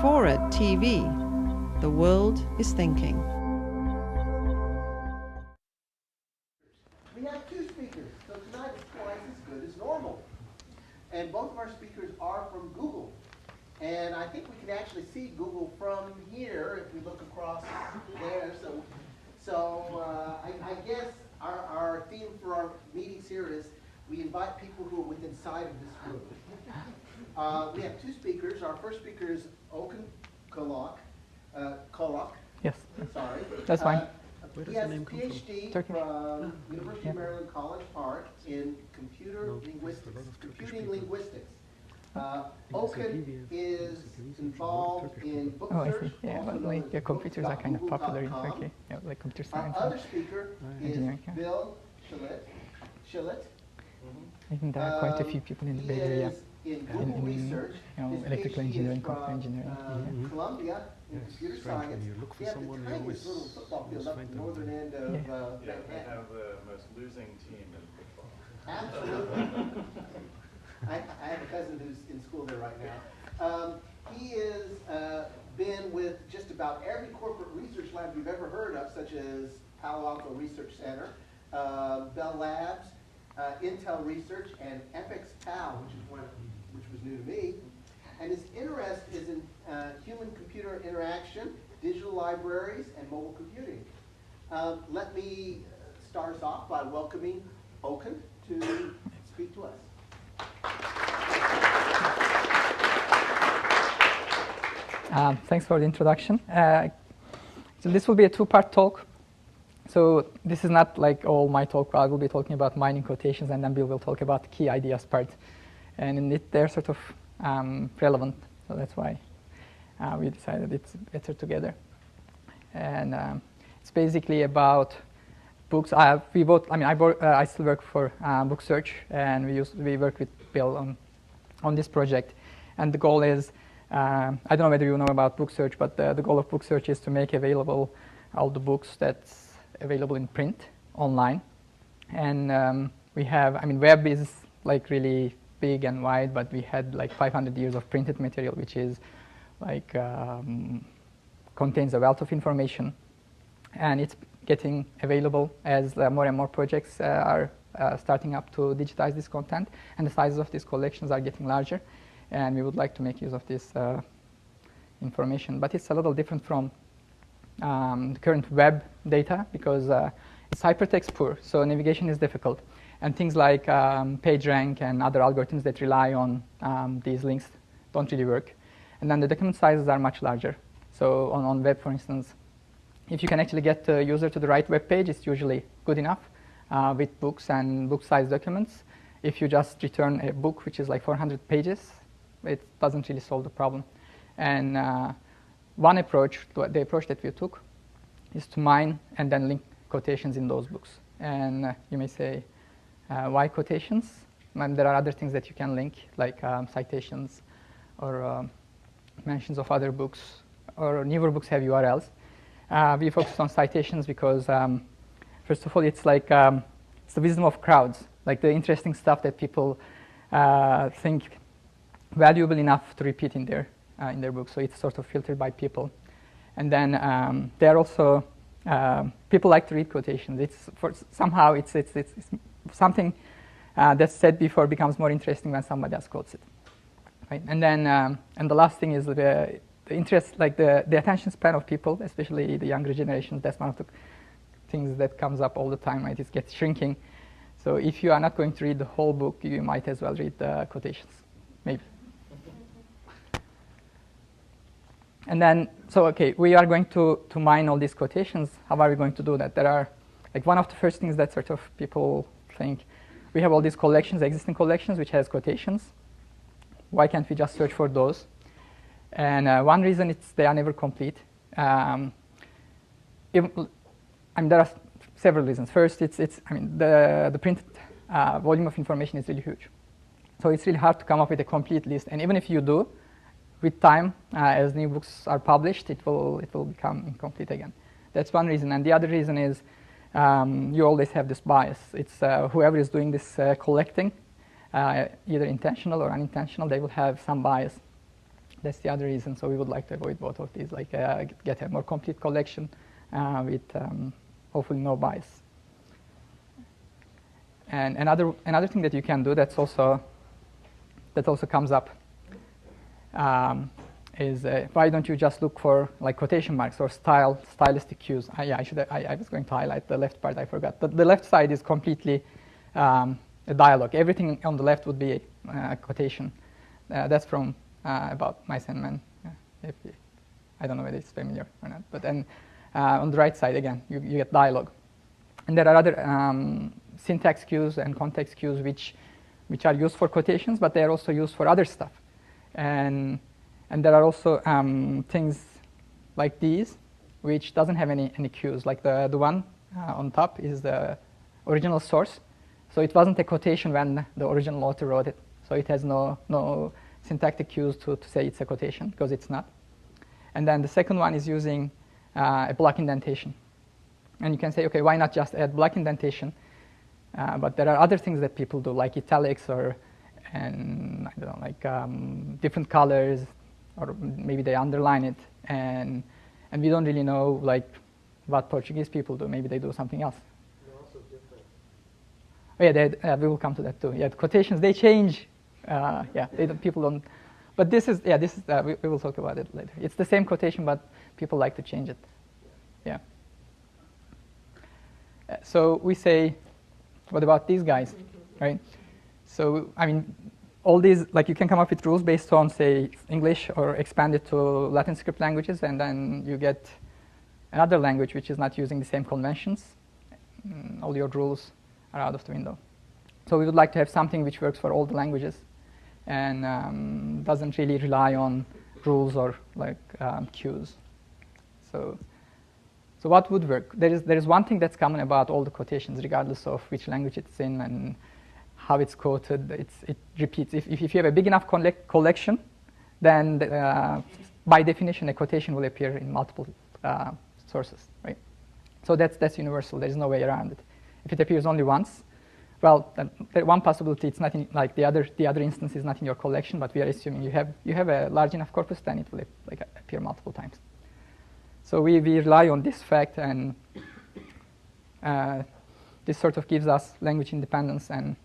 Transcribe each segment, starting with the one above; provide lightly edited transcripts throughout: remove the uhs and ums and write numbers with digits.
Forward TV. The world is thinking. We have two speakers, so tonight is twice as good as normal. And both of our speakers are from Google. And I think we can actually see Google from here if we look across there. So I guess our theme for our meetings here is we invite people who are within sight of this room. We have two speakers. Our first speaker is Okan Kolak. Yes. Sorry. That's fine. He has a PhD from University of Maryland College Park in computing linguistics. Okan is involved in book search. Yeah, but like computers are kind of popular in Turkey. Yeah, like computer science. Our other speaker is Bill Shillett. I think there are quite a few people in the Bay Area. In Google Research, electrical engineering, computer engineering. Columbia in computer science. They have the tiniest little football field up the northern end of Manhattan. They have the most losing team in football. Absolutely. I have a cousin who's in school there right now. He has been with just about every corporate research lab you've ever heard of, such as Palo Alto Research Center, Bell Labs, Intel Research, and Epix Tau, which was new to me. And his interest is in human-computer interaction, digital libraries, and mobile computing. Let me start us off by welcoming Okan to speak to us. Thanks for the introduction. So this will be a two-part talk. So this is not like all my talk. I will be talking about mining quotations, and then Bill will talk about the key ideas part. And in it, they're sort of relevant, so that's why we decided it's better together. And it's basically about books. I still work for Book Search, and we work with Bill on this project. And the goal is, I don't know whether you know about Book Search, but the goal of Book Search is to make available all the books that's available in print online. And we have, web is like really big and wide, but we had like 500 years of printed material, which is like contains a wealth of information, and it's getting available as more and more projects are starting up to digitize this content, and the sizes of these collections are getting larger, and we would like to make use of this information. But it's a little different from the current web data because it's hypertext poor, so navigation is difficult. And things like PageRank and other algorithms that rely on these links don't really work. And then the document sizes are much larger. So on web, for instance, if you can actually get the user to the right web page, it's usually good enough with books and book-sized documents. If you just return a book which is like 400 pages, it doesn't really solve the problem. And one approach, the approach that we took, is to mine and then link quotations in those books. And you may say, why quotations? And there are other things that you can link, like citations or mentions of other books, or newer books have URLs. We focused on citations because, first of all, it's like it's the wisdom of crowds, like the interesting stuff that people think valuable enough to repeat in their books. So it's sort of filtered by people. And then there are also people like to read quotations. Somehow it's something that's said before becomes more interesting when somebody else quotes it, right? And then and the last thing is the interest, like the attention span of people, especially the younger generations. That's one of the things that comes up all the time, right? It gets shrinking. So if you are not going to read the whole book, you might as well read the quotations, maybe. And then, so okay, we are going to mine all these quotations. How are we going to do that? There are, like, one of the first things that sort of people think, we have all these collections, existing collections, which has quotations. Why can't we just search for those? And one reason is they are never complete. There are several reasons. First, the printed volume of information is really huge. So it's really hard to come up with a complete list. And even if you do, with time, as new books are published, it will become incomplete again. That's one reason. And the other reason is you always have this bias. It's whoever is doing this collecting, either intentional or unintentional, they will have some bias. That's the other reason. So we would like to avoid both of these, like get a more complete collection with hopefully no bias. And another thing that you can do that also comes up is why don't you just look for like quotation marks or stylistic cues? I was going to highlight the left part. I forgot. But the left side is completely a dialogue. Everything on the left would be a quotation. That's from About Mice and Men. I don't know whether it's familiar or not. But then on the right side again, you get dialogue, and there are other syntax cues and context cues which are used for quotations, but they are also used for other stuff. And there are also things like these, which doesn't have any cues. Like the one on top is the original source. So it wasn't a quotation when the original author wrote it. So it has no syntactic cues to say it's a quotation, because it's not. And then the second one is using a block indentation. And you can say, okay, why not just add block indentation? But there are other things that people do, like italics and I don't know, like different colors, or maybe they underline it, and we don't really know like what Portuguese people do. Maybe they do something else. They're also different. Oh yeah, we will come to that too. Yeah, the quotations, they change. People don't. But this is we will talk about it later. It's the same quotation, but people like to change it. Yeah. So we say, what about these guys, right? So I mean, all these, like, you can come up with rules based on, say, English, or expand it to Latin script languages, and then you get another language which is not using the same conventions. All your rules are out of the window. So we would like to have something which works for all the languages, and doesn't really rely on rules or like cues. So what would work? There is one thing that's common about all the quotations, regardless of which language it's in and how it's quoted. It repeats. If you have a big enough collection, then by definition a quotation will appear in multiple sources, right? So that's universal. There is no way around it. If it appears only once, well, one possibility, it's not in, like the other instance is not in your collection, but we are assuming you have a large enough corpus, then it will like appear multiple times. So we rely on this fact, and this sort of gives us language independence and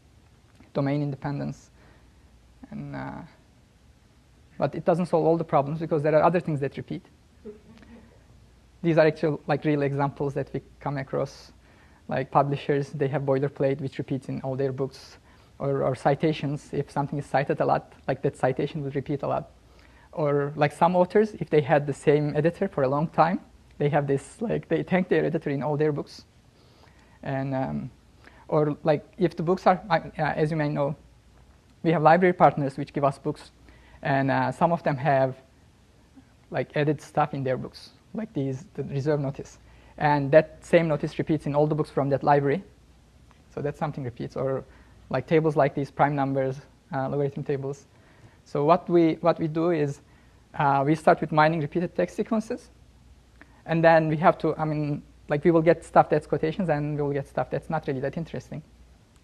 domain independence, and but it doesn't solve all the problems, because there are other things that repeat. These are actual, like, real examples that we come across. Like publishers, they have boilerplate which repeats in all their books, or citations. If something is cited a lot, like that citation will repeat a lot. Or like some authors, if they had the same editor for a long time, they have this, like, they thank their editor in all their books. And or like if the books are, as you may know, we have library partners which give us books, and some of them have like added stuff in their books, like the reserve notice. And that same notice repeats in all the books from that library. So that something repeats. Or like tables like these, prime numbers, logarithm tables. So what we do is we start with mining repeated text sequences. And then we have to, like, we will get stuff that's quotations, and we will get stuff that's not really that interesting.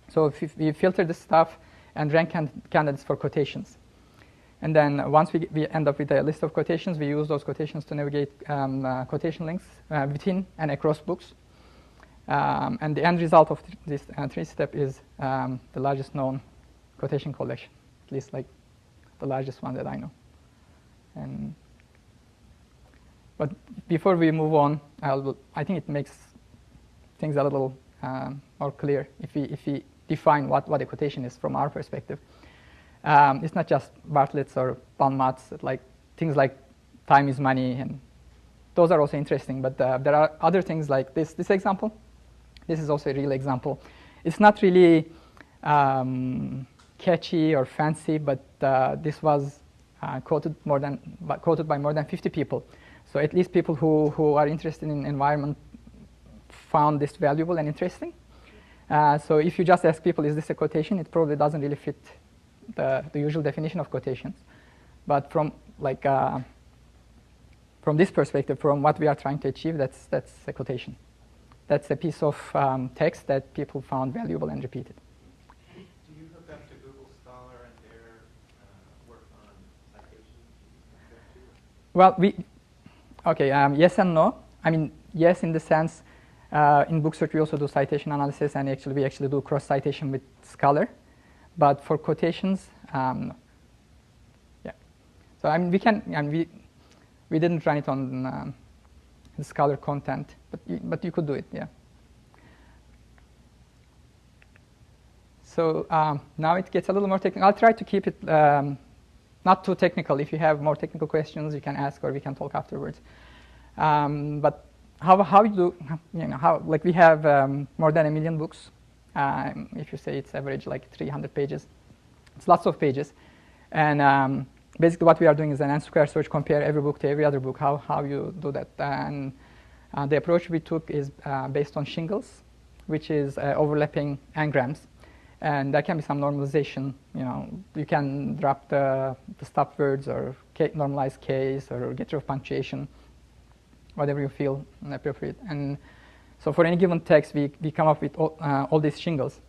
So if we filter the stuff and rank candidates for quotations. And then once we end up with a list of quotations, we use those quotations to navigate quotation links within and across books. And the end result of this three-step is the largest known quotation collection, at least like the largest one that I know. But before we move on, I think it makes things a little more clear if we define what a quotation is from our perspective. It's not just Bartlett's or Bonmat's, like things like time is money, and those are also interesting. But there are other things like this example. This is also a real example. It's not really catchy or fancy, but this was quoted by more than 50 people. So at least people who are interested in environment found this valuable and interesting. So if you just ask people, is this a quotation? It probably doesn't really fit the usual definition of quotations. But from this perspective, from what we are trying to achieve, that's a quotation. That's a piece of text that people found valuable and repeated. Do you hook up to Google Scholar and their work on citations? Well, yes and no. I mean, yes, in the sense, in book search we also do citation analysis, and we actually do cross citation with Scholar. But for quotations, no. Yeah. So I mean, we didn't run it on the Scholar content, but you could do it, yeah. So now it gets a little more technical. I'll try to keep it not too technical. If you have more technical questions, you can ask, or we can talk afterwards. But how you do, like we have more than 1 million books. If you say it's average like 300 pages, it's lots of pages. And basically what we are doing is an n-square search, compare every book to every other book, how you do that. And the approach we took is based on shingles, which is overlapping n-grams. And there can be some normalization. You can drop the stop words or normalize case or get rid of punctuation, whatever you feel appropriate. And so for any given text, we come up with all these shingles.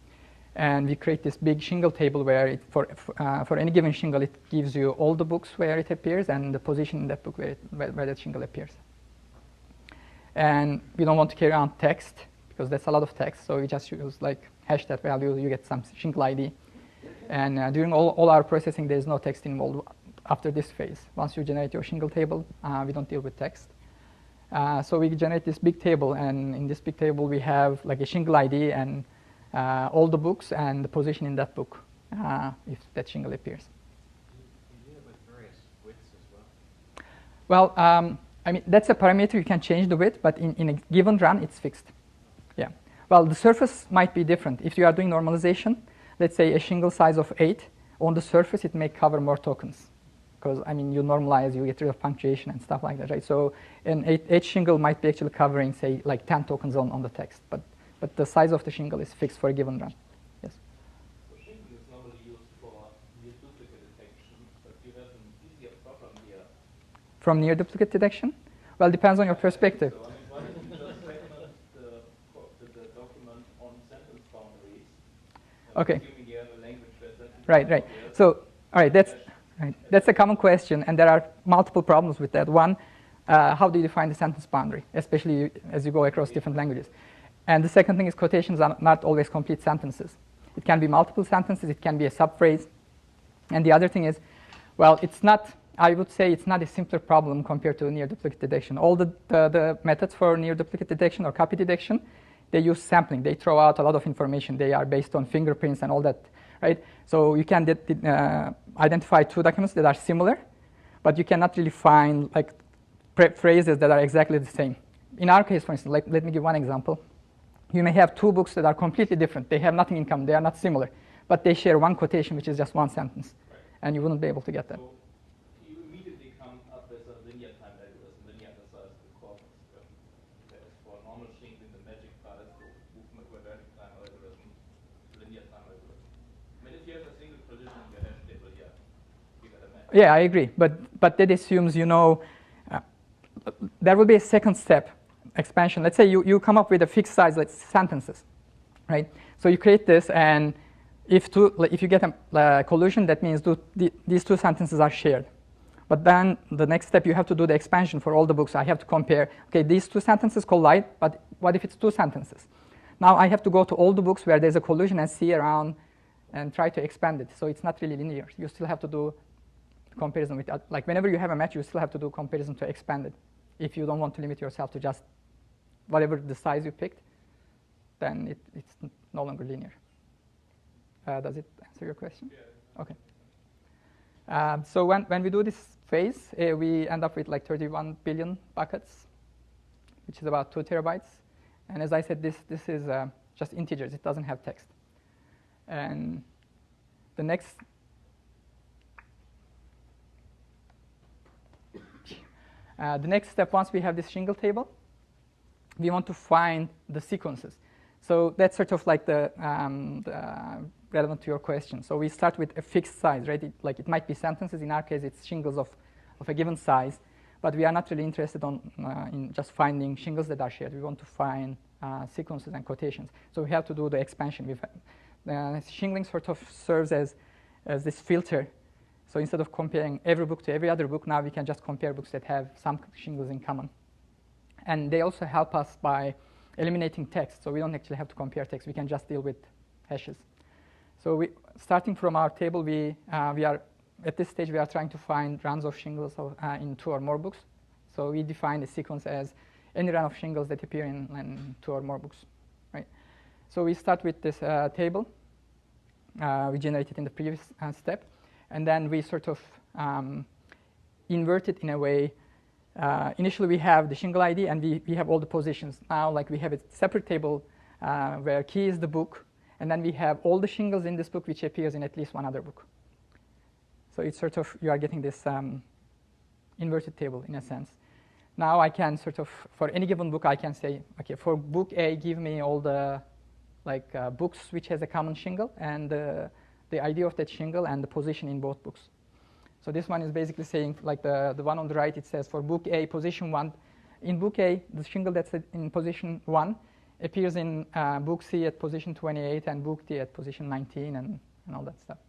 And we create this big shingle table where for any given shingle, it gives you all the books where it appears and the position in that book where that shingle appears. And we don't want to carry around text because that's a lot of text. So we just use like hash that value, you get some shingle ID. And during all our processing, there is no text involved after this phase. Once you generate your shingle table, we don't deal with text. So we generate this big table, and in this big table, we have like a shingle ID and all the books and the position in that book, if that shingle appears. You do it with various widths as well? Well, I mean, that's a parameter. You can change the width, but in a given run, it's fixed. Yeah. Well, the surface might be different. If you are doing normalization, let's say a shingle size of 8, on the surface, it may cover more tokens. Because, I mean, you normalize, you get rid of punctuation and stuff like that, right? So an 8 shingle might be actually covering, say, like 10 tokens on the text. But the size of the shingle is fixed for a given run. Yes? So shingle is normally used for near duplicate detection, but you have an easier problem here. From near duplicate detection? Well, depends on your perspective. So, I mean, why don't you just segment the document on sentence boundaries? Okay. Assuming you have a language where sentence Right. boundaries. So, all right, that's a common question, and there are multiple problems with that. One, how do you define the sentence boundary, especially as you go across different languages? And the second thing is quotations are not always complete sentences. It can be multiple sentences, it can be a subphrase. And the other thing is, well, I would say it's not a simpler problem compared to near duplicate detection. All the methods for near duplicate detection or copy detection, they use sampling. They throw out a lot of information. They are based on fingerprints and all that, right? So you can identify 2 documents that are similar, but you cannot really find like phrases that are exactly the same. In our case, for instance, let me give one example. You may have 2 books that are completely different. They have nothing in common. They are not similar, but they share one quotation, which is just one sentence, and you wouldn't be able to get that. So you immediately come up with a linear time algorithm, linear size the corpus. There's for normal shingle, the magic part is the movement quadratic time algorithm, linear time algorithm. I mean, if you have a single position in your hash table here, you got a match. Yeah, I agree, but that assumes there will be a second step. Expansion. Let's say you come up with a fixed size, like sentences, right? So you create this, and if you get a collision, that means these 2 sentences are shared. But then the next step, you have to do the expansion for all the books. I have to compare, okay, these 2 sentences collide, but what if it's 2 sentences? Now I have to go to all the books where there's a collision and see around and try to expand it. So it's not really linear. You still have to do comparison with, like whenever you have a match, you still have to do comparison to expand it. If you don't want to limit yourself to just whatever the size you picked, then it's no longer linear. Does it answer your question? Yeah. Okay. So when we do this phase, we end up with like 31 billion buckets, which is about 2 terabytes. And as I said, this is just integers. It doesn't have text. And the next step, once we have this shingle table, we want to find the sequences. So that's sort of like the relevant to your question. So we start with a fixed size, right? It might be sentences. In our case, it's shingles of a given size. But we are not really interested in just finding shingles that are shared. We want to find sequences and quotations. So we have to do the expansion. Shingling sort of serves as this filter. So instead of comparing every book to every other book, now we can just compare books that have some shingles in common. And they also help us by eliminating text. So we don't actually have to compare text. We can just deal with hashes. So starting from our table, we are at this stage we are trying to find runs of shingles in 2 or more books. So we define the sequence as any run of shingles that appear in 2 or more books, right? So we start with this table. We generated in the previous step, and then we sort of invert it in a way. Initially, we have the shingle ID, and we have all the positions. Now, like we have a separate table where key is the book, and then we have all the shingles in this book, which appears in at least one other book. So it's sort of, you are getting this inverted table in a sense. Now I can sort of, for any given book, I can say, okay, for book A, give me all the books which has a common shingle, and the ID of that shingle and the position in both books. So this one is basically saying, like the one on the right, it says for book A, position 1. In book A, the shingle that's in position 1 appears in book C at position 28 and book D at position 19 and all that stuff.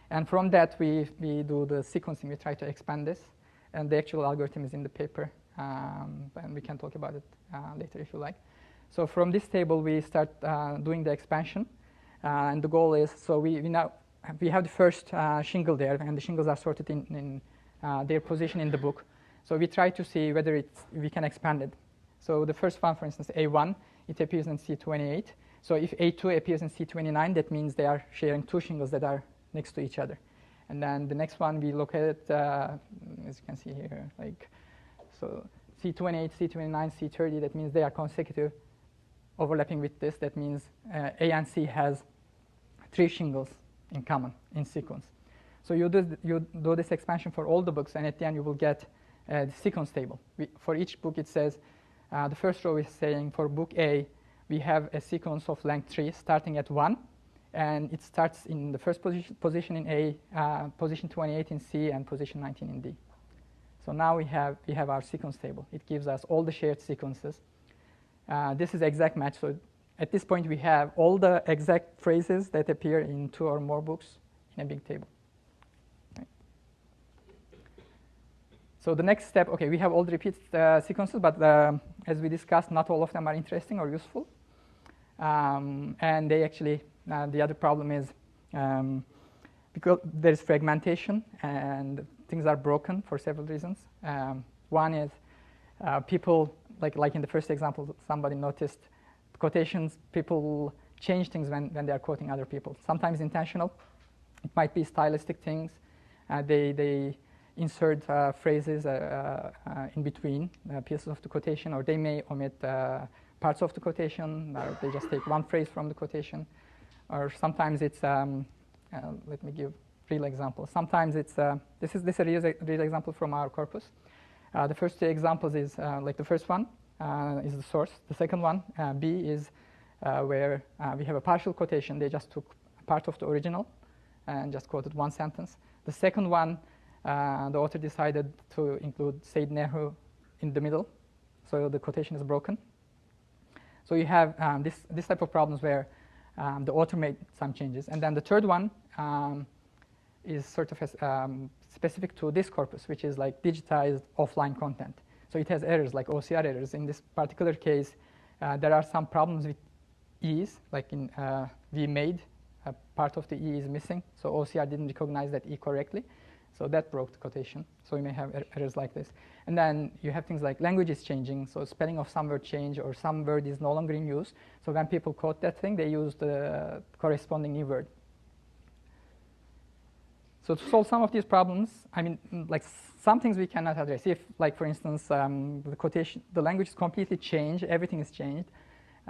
And from that, we do the sequencing. We try to expand this. And the actual algorithm is in the paper. And we can talk about it later if you like. So from this table, we start doing the expansion. And the goal is, so we have the first shingle there, and the shingles are sorted in their position in the book. So we try to see whether we can expand it. So the first one, for instance, A1, it appears in C28. So if A2 appears in C29, that means they are sharing 2 shingles that are next to each other. And then the next one, we look at it, as you can see here, so C28, C29, C30, that means they are consecutive, overlapping with this. That means A and C has 3 shingles in common in sequence. So you do this expansion for all the books, and at the end you will get the sequence table. For each book, it says, the first row is saying for book A, we have a sequence of length 3 starting at 1. And it starts in the first position in A, position 28 in C, and position 19 in D. So now we have our sequence table. It gives us all the shared sequences. This is exact match. So at this point, we have all the exact phrases that appear in 2 or more books in a big table. Right. So the next step, okay, we have all the repeat sequences, but as we discussed, not all of them are interesting or useful. And they actually, the other problem is because there is fragmentation and things are broken for several reasons. One is people, like in the first example, somebody noticed quotations, people change things when they are quoting other people. Sometimes intentional. It might be stylistic things. They insert phrases in between pieces of the quotation, or they may omit parts of the quotation, or they just take one phrase from the quotation. Or sometimes it's, let me give real examples. Sometimes it's, this is a real example from our corpus. The first 2 examples is, like the first one is the source. The second one, B, is where we have a partial quotation. They just took part of the original and just quoted one sentence. The second one, the author decided to include Said Nehru in the middle, so the quotation is broken. So you have this type of problems where the author made some changes. And then the third one is sort of specific to this corpus, which is like digitized offline content. So it has errors like OCR errors. In this particular case, there are some problems with E's, like in we made, part of the E is missing. So OCR didn't recognize that E correctly. So that broke the quotation. So you may have errors like this. And then you have things like language is changing. So spelling of some word change, or some word is no longer in use. So when people quote that thing, they use the corresponding new word. So to solve some of these problems, I mean, like some things we cannot address. If, like for instance, the language is completely changed, everything is changed,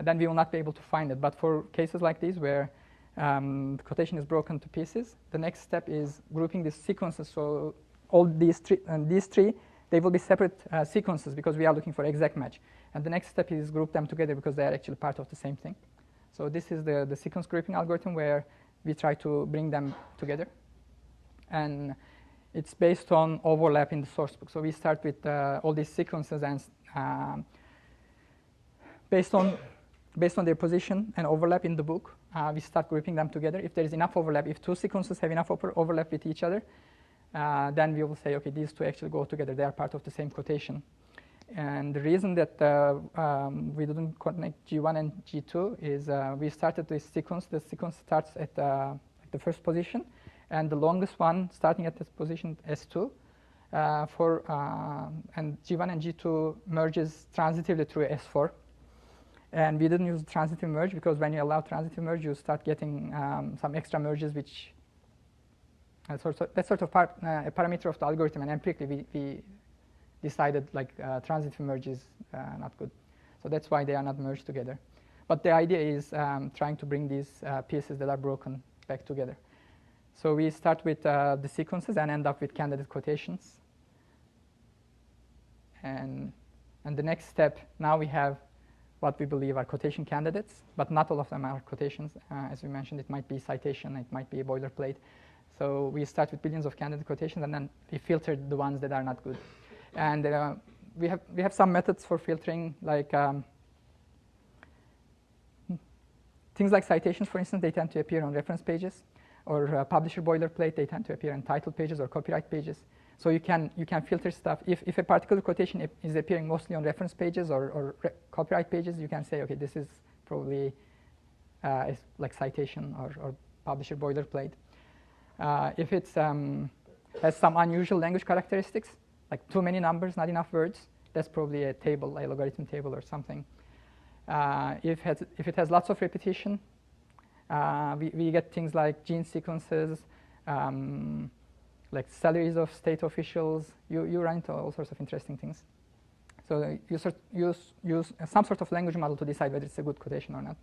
then we will not be able to find it. But for cases like these where the quotation is broken to pieces, the next step is grouping these sequences. So all these three, they will be separate sequences because we are looking for exact match. And the next step is group them together because they are actually part of the same thing. So this is the sequence grouping algorithm where we try to bring them together. And it's based on overlap in the source book. So we start with all these sequences, and based on their position and overlap in the book, we start grouping them together. If there is enough overlap, if two sequences have enough overlap with each other, then we will say, okay, these two actually go together. They are part of the same quotation. And the reason that we didn't connect G1 and G2 is we started this sequence. The sequence starts at the first position, and the longest one starting at this position, S2, and G1 and G2 merges transitively through S4. And we didn't use transitive merge because when you allow transitive merge, you start getting some extra merges, which that's sort of a parameter of the algorithm. And empirically, we decided like transitive merge is not good. So that's why they are not merged together. But the idea is trying to bring these pieces that are broken back together. So we start with the sequences and end up with candidate quotations. And the next step, now we have what we believe are quotation candidates, but not all of them are quotations. As we mentioned, it might be citation, it might be a boilerplate. So we start with billions of candidate quotations, and then we filter the ones that are not good. And we have some methods for filtering, like things like citations, for instance, they tend to appear on reference pages, or publisher boilerplate, they tend to appear on title pages or copyright pages. So you can filter stuff. If a particular quotation is appearing mostly on reference pages or copyright pages, you can say, okay, this is probably like citation or publisher boilerplate. If it has some unusual language characteristics, like too many numbers, not enough words, that's probably a table, a logarithm table or something. If it has lots of repetition, we get things like gene sequences, like salaries of state officials. You run into all sorts of interesting things. So you use some sort of language model to decide whether it's a good quotation or not.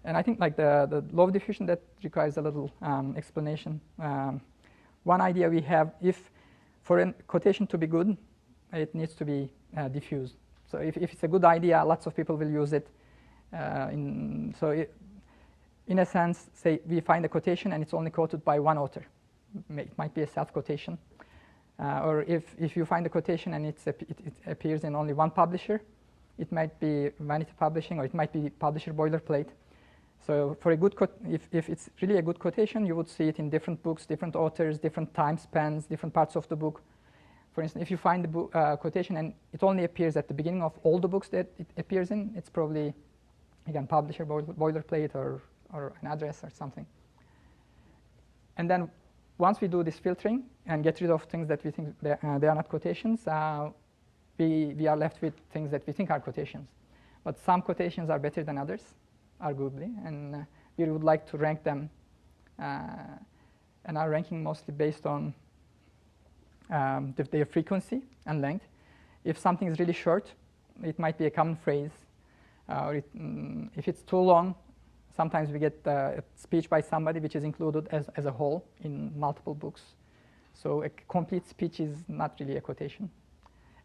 And I think like the law of diffusion, that requires a little explanation. One idea we have, if for a quotation to be good, it needs to be diffused. So if it's a good idea, lots of people will use it. In a sense, say we find a quotation and it's only quoted by one author. It might be a self-quotation. Or if you find a quotation and it appears in only one publisher, it might be vanity publishing, or it might be publisher boilerplate. So for a good if it's really a good quotation, you would see it in different books, different authors, different time spans, different parts of the book. For instance, if you find the book, quotation and it only appears at the beginning of all the books that it appears in, it's probably, again, publisher boilerplate or an address or something. And then once we do this filtering and get rid of things that we think they are not quotations, we are left with things that we think are quotations. But some quotations are better than others, arguably, and we would like to rank them, and our ranking mostly based on their frequency and length. If something is really short, it might be a common phrase. Or if it's too long, sometimes we get a speech by somebody which is included as a whole in multiple books. So a complete speech is not really a quotation.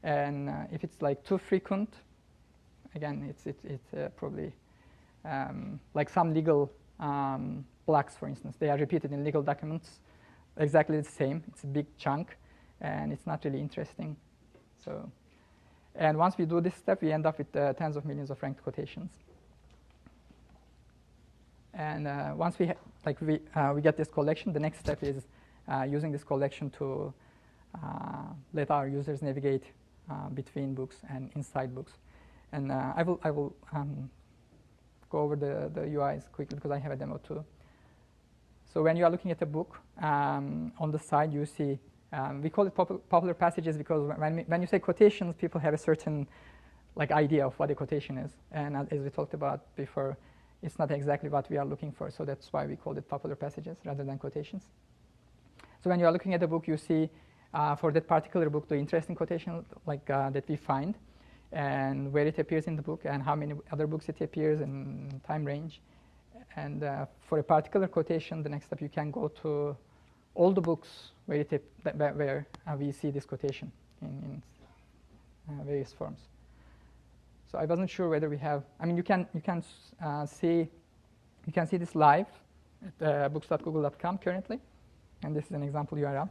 And if it's like too frequent, again, it's probably like some legal blocks, for instance. They are repeated in legal documents, exactly the same. It's a big chunk, and it's not really interesting. So, and once we do this step, we end up with tens of millions of ranked quotations. And once we get this collection, the next step is using this collection to let our users navigate between books and inside books. And I will go over the UIs quickly because I have a demo too. So when you are looking at a book, on the side you see, we call it popular passages because when you say quotations, people have a certain idea of what a quotation is. And as we talked about before, it's not exactly what we are looking for. So that's why we called it popular passages rather than quotations. So when you are looking at a book, you see for that particular book the interesting quotation that we find, and where it appears in the book, and how many other books it appears, and time range. And for a particular quotation, the next step, you can go to all the books where we see this quotation in various forms. So I wasn't sure whether we have. I mean, you can see this live at books.google.com currently, and this is an example URL.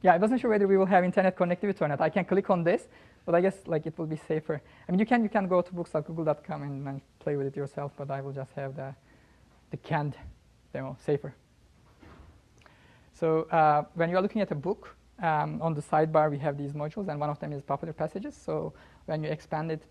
Yeah, I wasn't sure whether we will have internet connectivity or not. I can click on this, but I guess like it will be safer. I mean, you can go to books.google.com and play with it yourself, but I will just have the canned demo, safer. So when you are looking at a book, on the sidebar we have these modules, and one of them is popular passages. So when you expand it,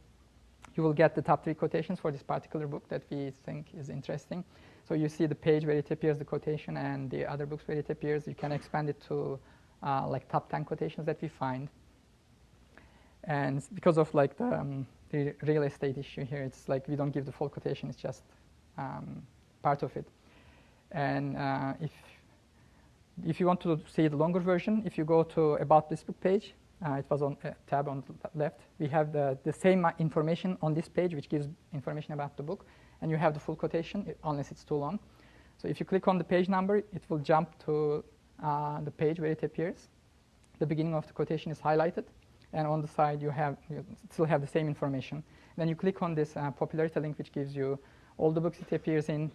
you will get the top 3 quotations for this particular book that we think is interesting. So you see the page where it appears, the quotation, and the other books where it appears. You can expand it to like top 10 quotations that we find. And because of like the real estate issue here, it's like we don't give the full quotation, it's just part of it. And if you want to see the longer version, if you go to About This Book page, it was on a tab on the left, we have the same information on this page, which gives information about the book, and you have the full quotation, unless it's too long. So if you click on the page number, it will jump to the page where it appears. The beginning of the quotation is highlighted, and on the side you still have the same information. Then you click on this popularity link, which gives you all the books it appears in.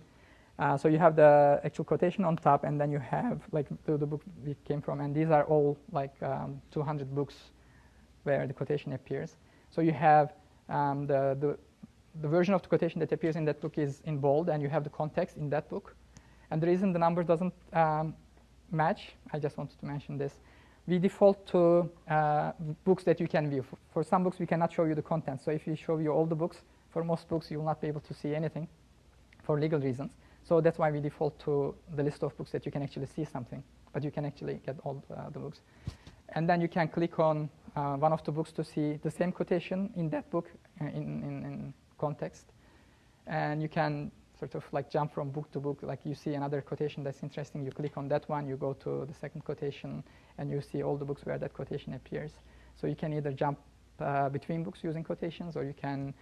So you have the actual quotation on top, and then you have like the book we came from, and these are all like 200 books where the quotation appears. So you have the version of the quotation that appears in that book is in bold, and you have the context in that book. And the reason the number doesn't match, I just wanted to mention this. We default to books that you can view. For some books, we cannot show you the content. So if we show you all the books, for most books, you will not be able to see anything for legal reasons. So that's why we default to the list of books that you can actually see something, but you can actually get all the books. And then you can click on one of the books to see the same quotation in that book in context. And you can sort of like jump from book to book. Like you see another quotation that's interesting, you click on that one, you go to the second quotation, and you see all the books where that quotation appears. So you can either jump between books using quotations, or you can,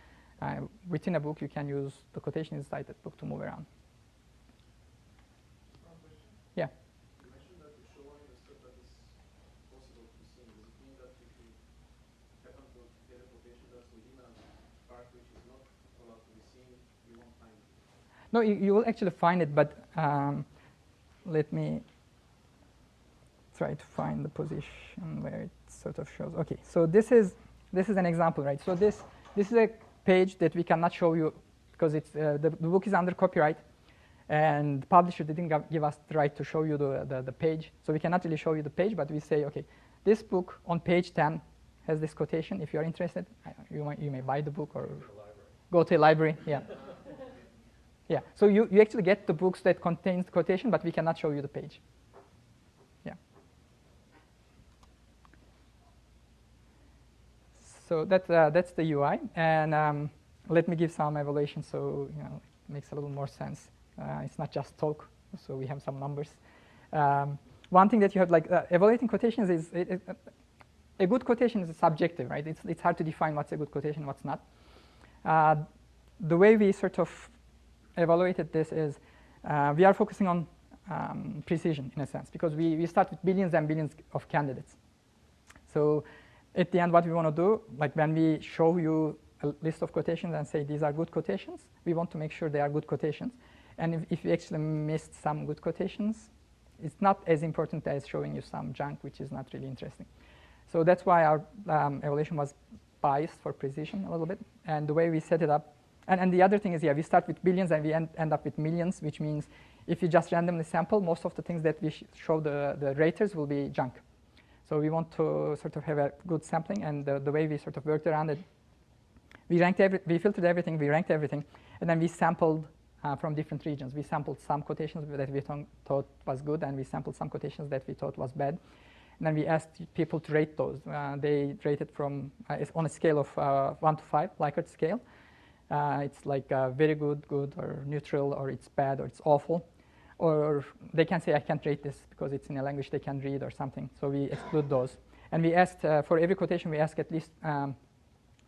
within a book, you can use the quotation inside that book to move around. Yeah. You mentioned that you're showing the stuff that is possible to be seen. Does it mean that if you happen to get a quotation that's within a part which is not allowed to be seen, you won't find it? No, you will actually find it, but let me try to find the position where it sort of shows. Okay, so this is an example, right? So this is a page that we cannot show you because it's the book is under copyright. And the publisher didn't give us the right to show you the page. So we cannot really show you the page, but we say, OK, this book on page 10 has this quotation. If you're interested, you may buy the book or go to a library. Yeah. Yeah. So you actually get the books that contains the quotation, but we cannot show you the page. Yeah. So that's the UI. And let me give some evaluation so it makes a little more sense. It's not just talk, so we have some numbers. One thing that you have, like evaluating quotations is, a good quotation is subjective, right? It's hard to define what's a good quotation, what's not. The way we sort of evaluated this is we are focusing on precision, in a sense, because we start with billions and billions of candidates. So at the end, what we want to do, like when we show you a list of quotations and say these are good quotations, we want to make sure they are good quotations. And if we actually missed some good quotations, it's not as important as showing you some junk, which is not really interesting. So that's why our evaluation was biased for precision a little bit. And the way we set it up, and the other thing is, yeah, we start with billions and we end up with millions, which means if you just randomly sample, most of the things that we show the raters will be junk. So we want to sort of have a good sampling, and the way we sort of worked around it, we filtered everything, we ranked everything, and then we sampled from different regions. We sampled some quotations that we thought was good, and we sampled some quotations that we thought was bad. And then we asked people to rate those. They rated from, on a scale of 1 to 5, Likert scale. It's like very good, good, or neutral, or it's bad, or it's awful. Or they can say, I can't rate this because it's in a language they can read or something. So we exclude those. And we asked, for every quotation, we asked at least,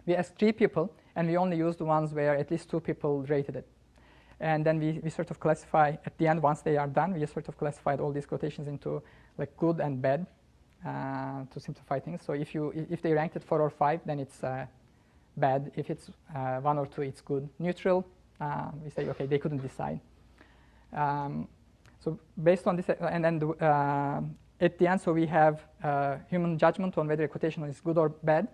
we asked 3 people, and we only used the ones where at least 2 people rated it. And then we sort of classify, at the end, once they are done, we sort of classified all these quotations into like good and bad to simplify things. So if they ranked it 4 or 5, then it's bad. If it's 1 or 2, it's good. Neutral, we say, OK, they couldn't decide. So based on this, and then at the end, so we have human judgment on whether a quotation is good or bad.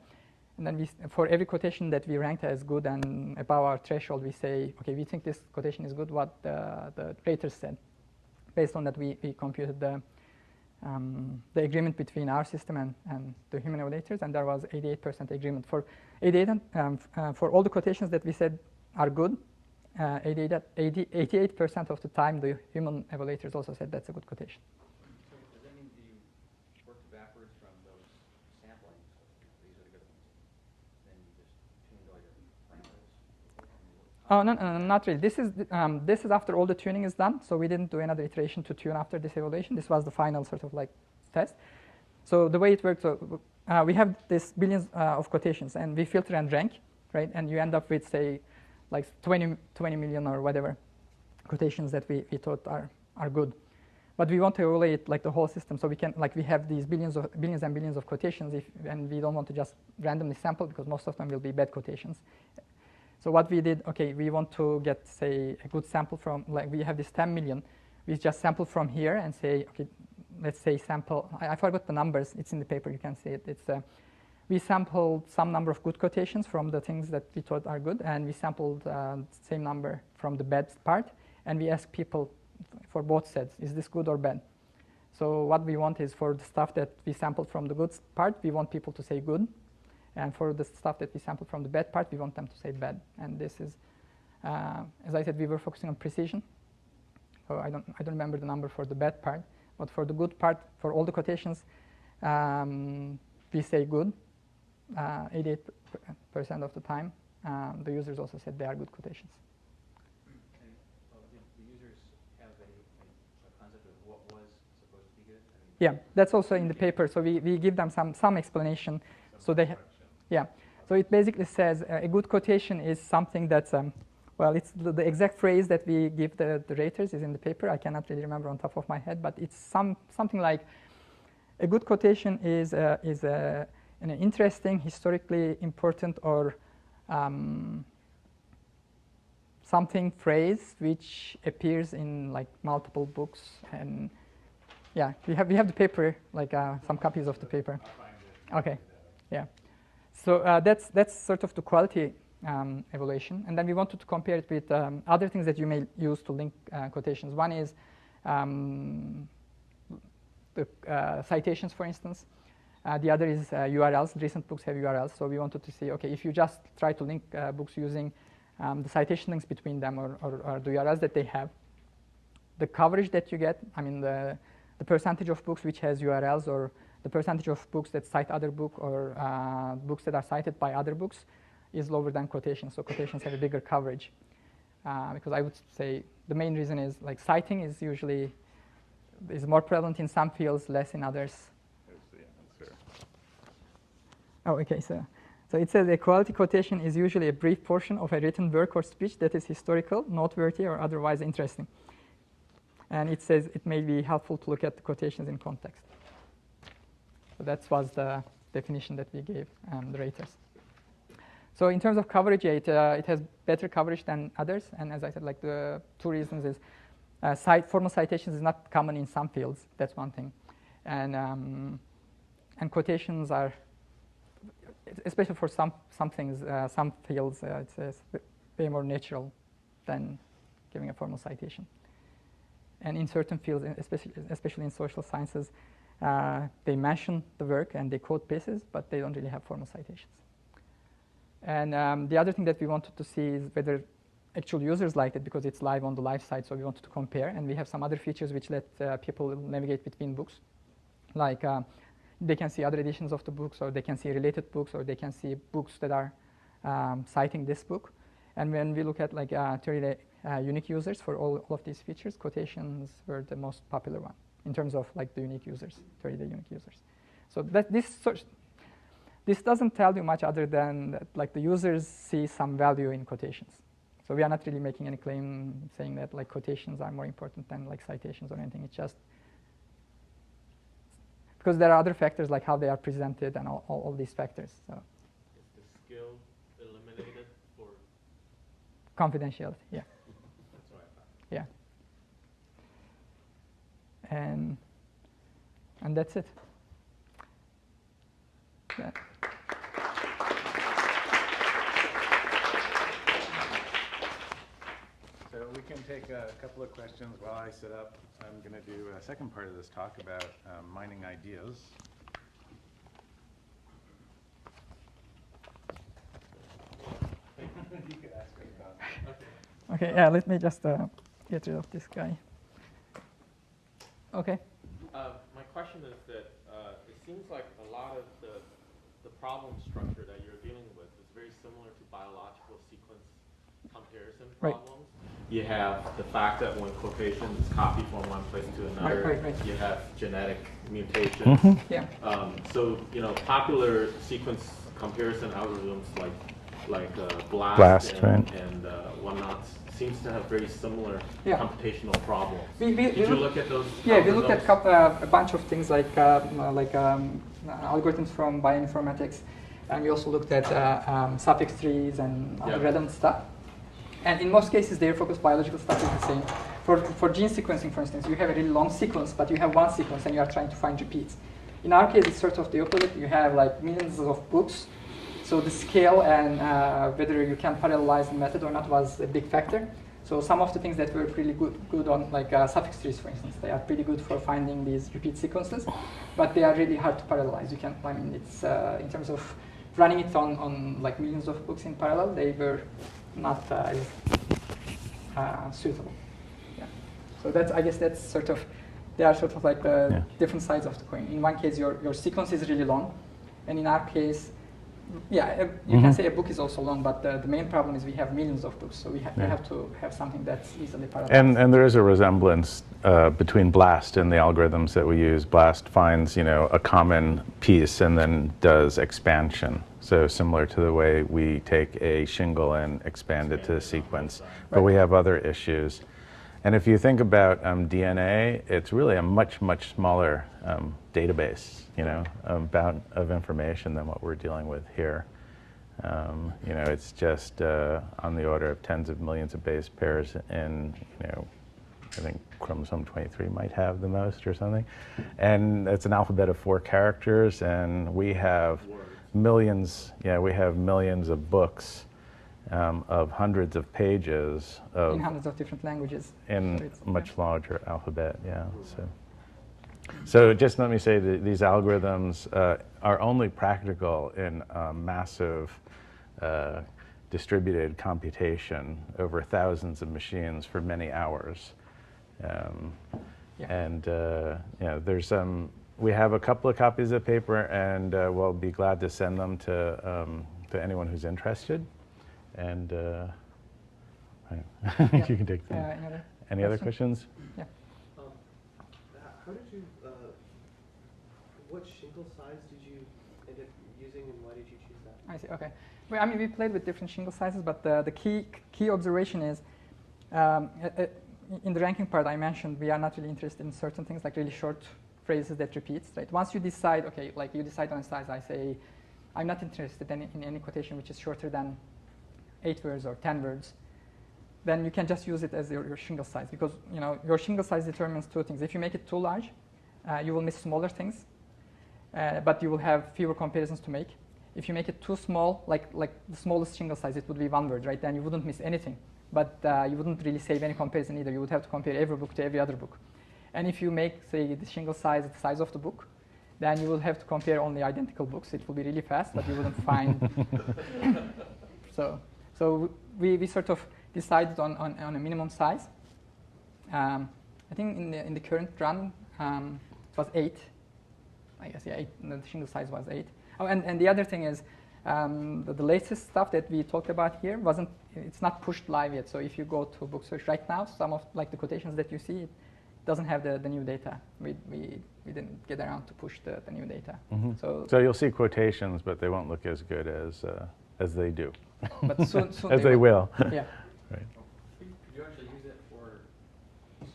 And then for every quotation that we ranked as good and above our threshold, we say, okay, we think this quotation is good, what the raters said. Based on that, we computed the agreement between our system and the human evaluators, and there was 88% agreement. For 88, for all the quotations that we said are good, 88% of the time, the human evaluators also said that's a good quotation. So does that mean that you worked backwards from those samplings? These are the good ones. Then you just tuned all your parameters? Oh, no, not really. This is after all the tuning is done. So we didn't do another iteration to tune after this evaluation. This was the final sort of like test. So the way it works, we have this billions of quotations, and we filter and rank, right? And you end up with, say, like 20 million or whatever quotations that we thought are good. But we want to evaluate like the whole system, so we can, like, we have these billions and billions of quotations, and we don't want to just randomly sample because most of them will be bad quotations. So what we did, okay, we want to get, say, a good sample from, like, we have this 10 million. We just sample from here and say, okay, let's say sample, I forgot the numbers. It's in the paper, you can see it. It's we sampled some number of good quotations from the things that we thought are good, and we sampled same number from the bad part, and we asked people for both sets, is this good or bad? So what we want is for the stuff that we sampled from the good part, we want people to say good, and for the stuff that we sampled from the bad part, we want them to say bad. And this is, as I said, we were focusing on precision. So I don't remember the number for the bad part, but for the good part, for all the quotations, we say good. 88% of the time. The users also said they are good quotations. And did the users have a concept of what was supposed to be good? Yeah, that's also in the paper. So we give them some explanation. So they, yeah. So it basically says a good quotation is something that's, well, it's the exact phrase that we give the raters is in the paper. I cannot really remember on top of my head, but it's something like a good quotation is an interesting, historically important, or something phrase which appears in like multiple books. And yeah, we have the paper, like some copies of the paper. Okay, yeah. So that's sort of the quality evaluation, and then we wanted to compare it with other things that you may use to link quotations. One is the citations, for instance. The other is URLs. Recent books have URLs, so we wanted to see, okay, if you just try to link books using the citation links between them or the URLs that they have, the coverage that you get, I mean the percentage of books which has URLs, or the percentage of books that cite other book, or books that are cited by other books, is lower than quotations. So quotations have a bigger coverage, because I would say the main reason is like citing is usually more prevalent in some fields, less in others. Oh, okay. So it says a quality quotation is usually a brief portion of a written work or speech that is historical, noteworthy, or otherwise interesting. And it says it may be helpful to look at the quotations in context. So that was the definition that we gave the raters. So in terms of coverage, it has better coverage than others. And as I said, like the two reasons is formal citations is not common in some fields. That's one thing. And quotations are, especially for some things, some fields, it's way more natural than giving a formal citation. And in certain fields, especially in social sciences, they mention the work and they quote pieces, but they don't really have formal citations. And the other thing that we wanted to see is whether actual users liked it, because it's live on the live site, so we wanted to compare. And we have some other features which let people navigate between books, like they can see other editions of the books, or they can see related books, or they can see books that are citing this book. And when we look at like 30-day unique users for all of these features, quotations were the most popular one in terms of like the unique users, 30-day unique users. So that this doesn't tell you much other than that, like the users see some value in quotations. So we are not really making any claim saying that like quotations are more important than like citations or anything. It's just because there are other factors like how they are presented and all these factors. So is the skill eliminated for confidentiality? Yeah. That's what I thought. Yeah. And And that's it. Yeah. So we can take a couple of questions while I sit up. I'm going to do a second part of this talk about mining ideas. You could ask us about that. Okay, yeah, let me just get rid of this guy. Okay. My question is that it seems like a lot of the problem structure that you're dealing with is very similar to biological sequence comparison problems. You have the fact that when quotations copy from one place to another, you have genetic mutations. Yeah. So popular sequence comparison algorithms like BLAST, and whatnot seems to have very similar computational problems. Did you look at those? Yeah, we looked at a bunch of things like algorithms from bioinformatics, and we also looked at suffix trees and redundant stuff. And in most cases, their focused biological stuff is the same. For gene sequencing, for instance, you have a really long sequence, but you have one sequence and you are trying to find repeats. In our case, it's sort of the opposite. You have like millions of books. So the scale and whether you can parallelize the method or not was a big factor. So some of the things that were really good on, like suffix trees, for instance, they are pretty good for finding these repeat sequences, but they are really hard to parallelize. You can, I mean, it's in terms of running it on like millions of books in parallel, they were not suitable. Yeah. So that's, I guess that's sort of, they are sort of like the different sides of the coin. In one case, your sequence is really long, and in our case, yeah, you can say a book is also long, but the main problem is we have millions of books, so we have to have something that's easily parallelized. And there is a resemblance between BLAST and the algorithms that we use. BLAST finds, a common piece and then does expansion. So similar to the way we take a shingle and expand it to a sequence. But we have other issues. And if you think about DNA, it's really a much, much smaller database, of information than what we're dealing with here. It's just on the order of tens of millions of base pairs, and I think chromosome 23 might have the most or something. And it's an alphabet of 4 characters, and we have millions. Yeah, we have millions of books. Of hundreds of pages of in hundreds of different languages in much larger alphabet. So just let me say that these algorithms are only practical in massive distributed computation over thousands of machines for many hours. And there's we have a couple of copies of paper, and we'll be glad to send them to anyone who's interested. And you can take them. Any other questions? Yeah. How did you, what shingle size did you end up using, and why did you choose that? I see, okay. Well, I mean, we played with different shingle sizes, but the key observation is, in the ranking part I mentioned, we are not really interested in certain things, like really short phrases that repeats, right? Once you decide, okay, like you decide on a size, I say, I'm not interested in any quotation which is shorter than 8 words or 10 words, then you can just use it as your shingle size, because your shingle size determines 2 things. If you make it too large, you will miss smaller things, but you will have fewer comparisons to make. If you make it too small, like the smallest shingle size, it would be 1 word, right? Then you wouldn't miss anything, but you wouldn't really save any comparison either. You would have to compare every book to every other book. And if you make, say, the shingle size the size of the book, then you will have to compare only identical books. It will be really fast, but you wouldn't find. So we sort of decided on a minimum size. I think in the current run, it was 8. I guess, 8. The shingle size was 8. Oh, and the other thing is, the latest stuff that we talked about here it's not pushed live yet. So if you go to book search right now, some of like the quotations that you see, it doesn't have the new data. We didn't get around to push the new data. Mm-hmm. So you'll see quotations, but they won't look as good as they do. But soon as they will. Yeah. Right. Could you actually use it for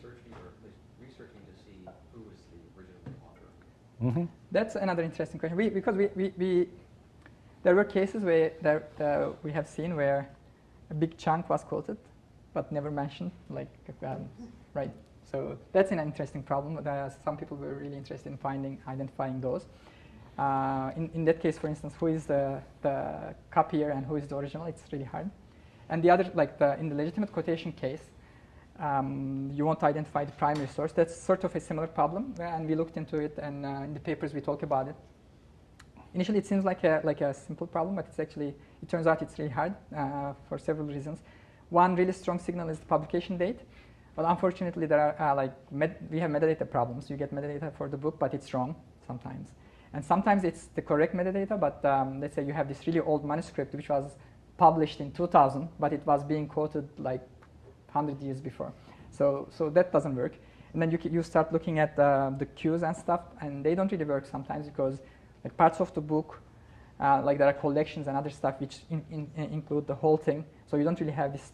searching or at least researching to see who was the original author? Mm-hmm. That's another interesting question. Because there were cases where we have seen where a big chunk was quoted, but never mentioned. Right. So that's an interesting problem. Some people were really interested in identifying those. In that case, for instance, who is the copier and who is the original? It's really hard. And the other, like in the legitimate quotation case, you want to identify the primary source. That's sort of a similar problem, and we looked into it, and in the papers we talk about it. Initially, it seems like a simple problem, but it turns out it's really hard for several reasons. One really strong signal is the publication date. But unfortunately, there are we have metadata problems. You get metadata for the book, but it's wrong sometimes. And sometimes it's the correct metadata, but let's say you have this really old manuscript which was published in 2000, but it was being quoted like 100 years before. So that doesn't work. And then you start looking at the cues and stuff, and they don't really work sometimes because like parts of the book, like there are collections and other stuff which include the whole thing. So you don't really have this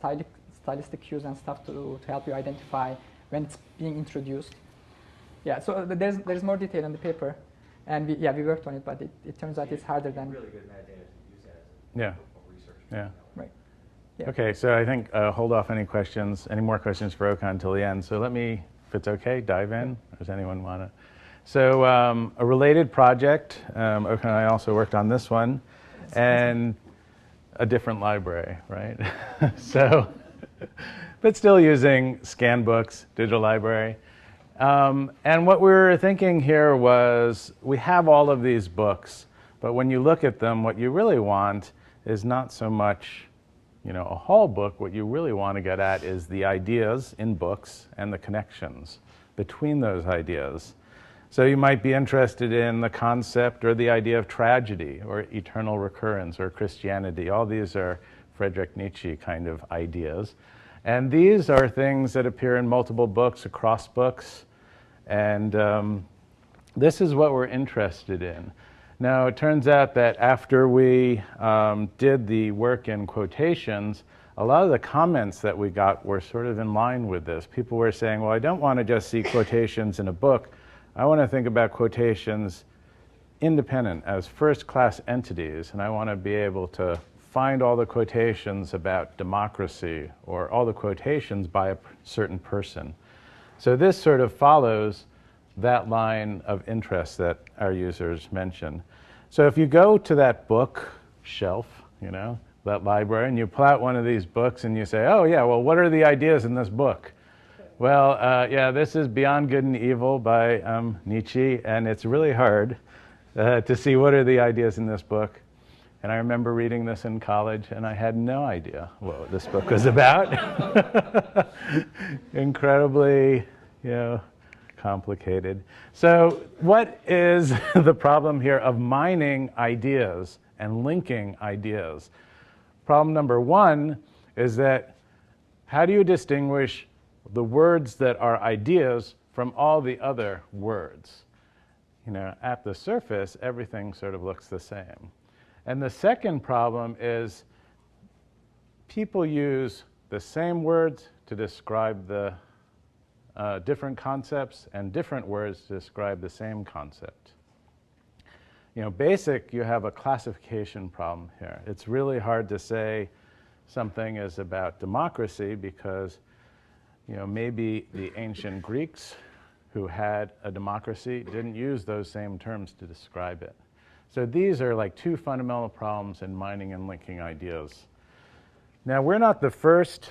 stylistic cues and stuff to help you identify when it's being introduced. Yeah, so there's more detail in the paper, and we worked on it, but it turns out it's harder than. Really good metadata to use that as Yeah. research. Yeah. Right. Yeah. Okay, so I think hold off any more questions for Okan until the end. So let me, if it's okay, dive in. Or does anyone want to? So a related project, Okan and I also worked on this one, and a different library, right? So, but still using scan books, digital library. And what we were thinking here was we have all of these books, but when you look at them, what you really want is not so much a whole book. What you really want to get at is the ideas in books and the connections between those ideas. So you might be interested in the concept or the idea of tragedy or eternal recurrence or Christianity. All these are Friedrich Nietzsche kind of ideas. And these are things that appear in multiple books, across books. And this is what we're interested in. Now, it turns out that after we did the work in quotations, a lot of the comments that we got were sort of in line with this. People were saying, well, I don't want to just see quotations in a book. I want to think about quotations independent as first-class entities, and I want to be able to find all the quotations about democracy or all the quotations by a certain person. So this sort of follows that line of interest that our users mentioned. So if you go to that book shelf, that library, and you pull out one of these books and you say, oh yeah, well, what are the ideas in this book? Well, this is Beyond Good and Evil by Nietzsche, and it's really hard to see what are the ideas in this book. And I remember reading this in college, and I had no idea what this book was about. Incredibly, complicated. So what is the problem here of mining ideas and linking ideas? Problem number one is that how do you distinguish the words that are ideas from all the other words? At the surface, everything sort of looks the same. And the second problem is people use the same words to describe the different concepts and different words to describe the same concept. Basic, you have a classification problem here. It's really hard to say something is about democracy because maybe the ancient Greeks who had a democracy didn't use those same terms to describe it. So these are like two fundamental problems in mining and linking ideas. Now, we're not the first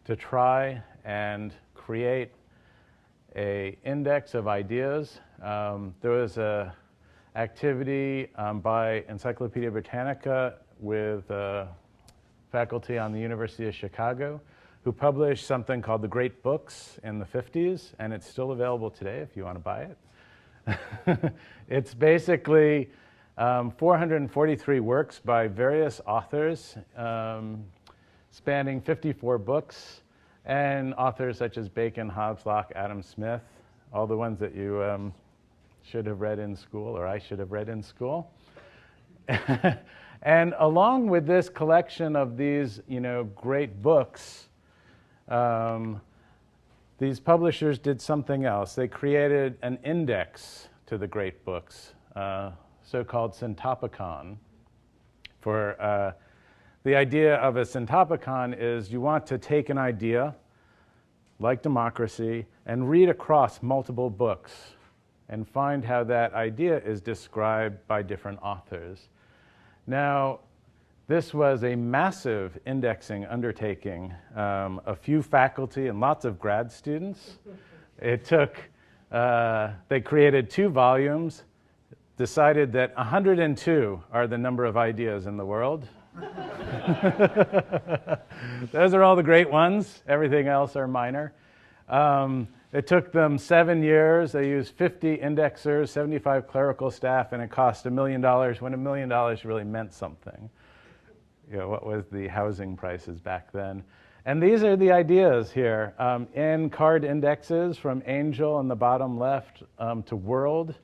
to try and create an index of ideas. There was an activity by Encyclopedia Britannica with faculty on the University of Chicago who published something called The Great Books in the 50s, and it's still available today if you want to buy it. It's basically 443 works by various authors spanning 54 books, and authors such as Bacon, Hobbes, Locke, Adam Smith, all the ones that you should have read in school, or I should have read in school. And along with this collection of these, great books, these publishers did something else. They created an index to the great books, so-called syntopicon. For the idea of a syntopicon is you want to take an idea like democracy, and read across multiple books and find how that idea is described by different authors. Now, this was a massive indexing undertaking, a few faculty and lots of grad students. It took, they created 2 volumes, decided that 102 are the number of ideas in the world. Those are all the great ones. Everything else are minor. It took them 7 years. They used 50 indexers, 75 clerical staff, and it cost $1 million when $1 million really meant something. You know, what was the housing prices back then? And these are the ideas here. In card indexes from angel on the bottom left to world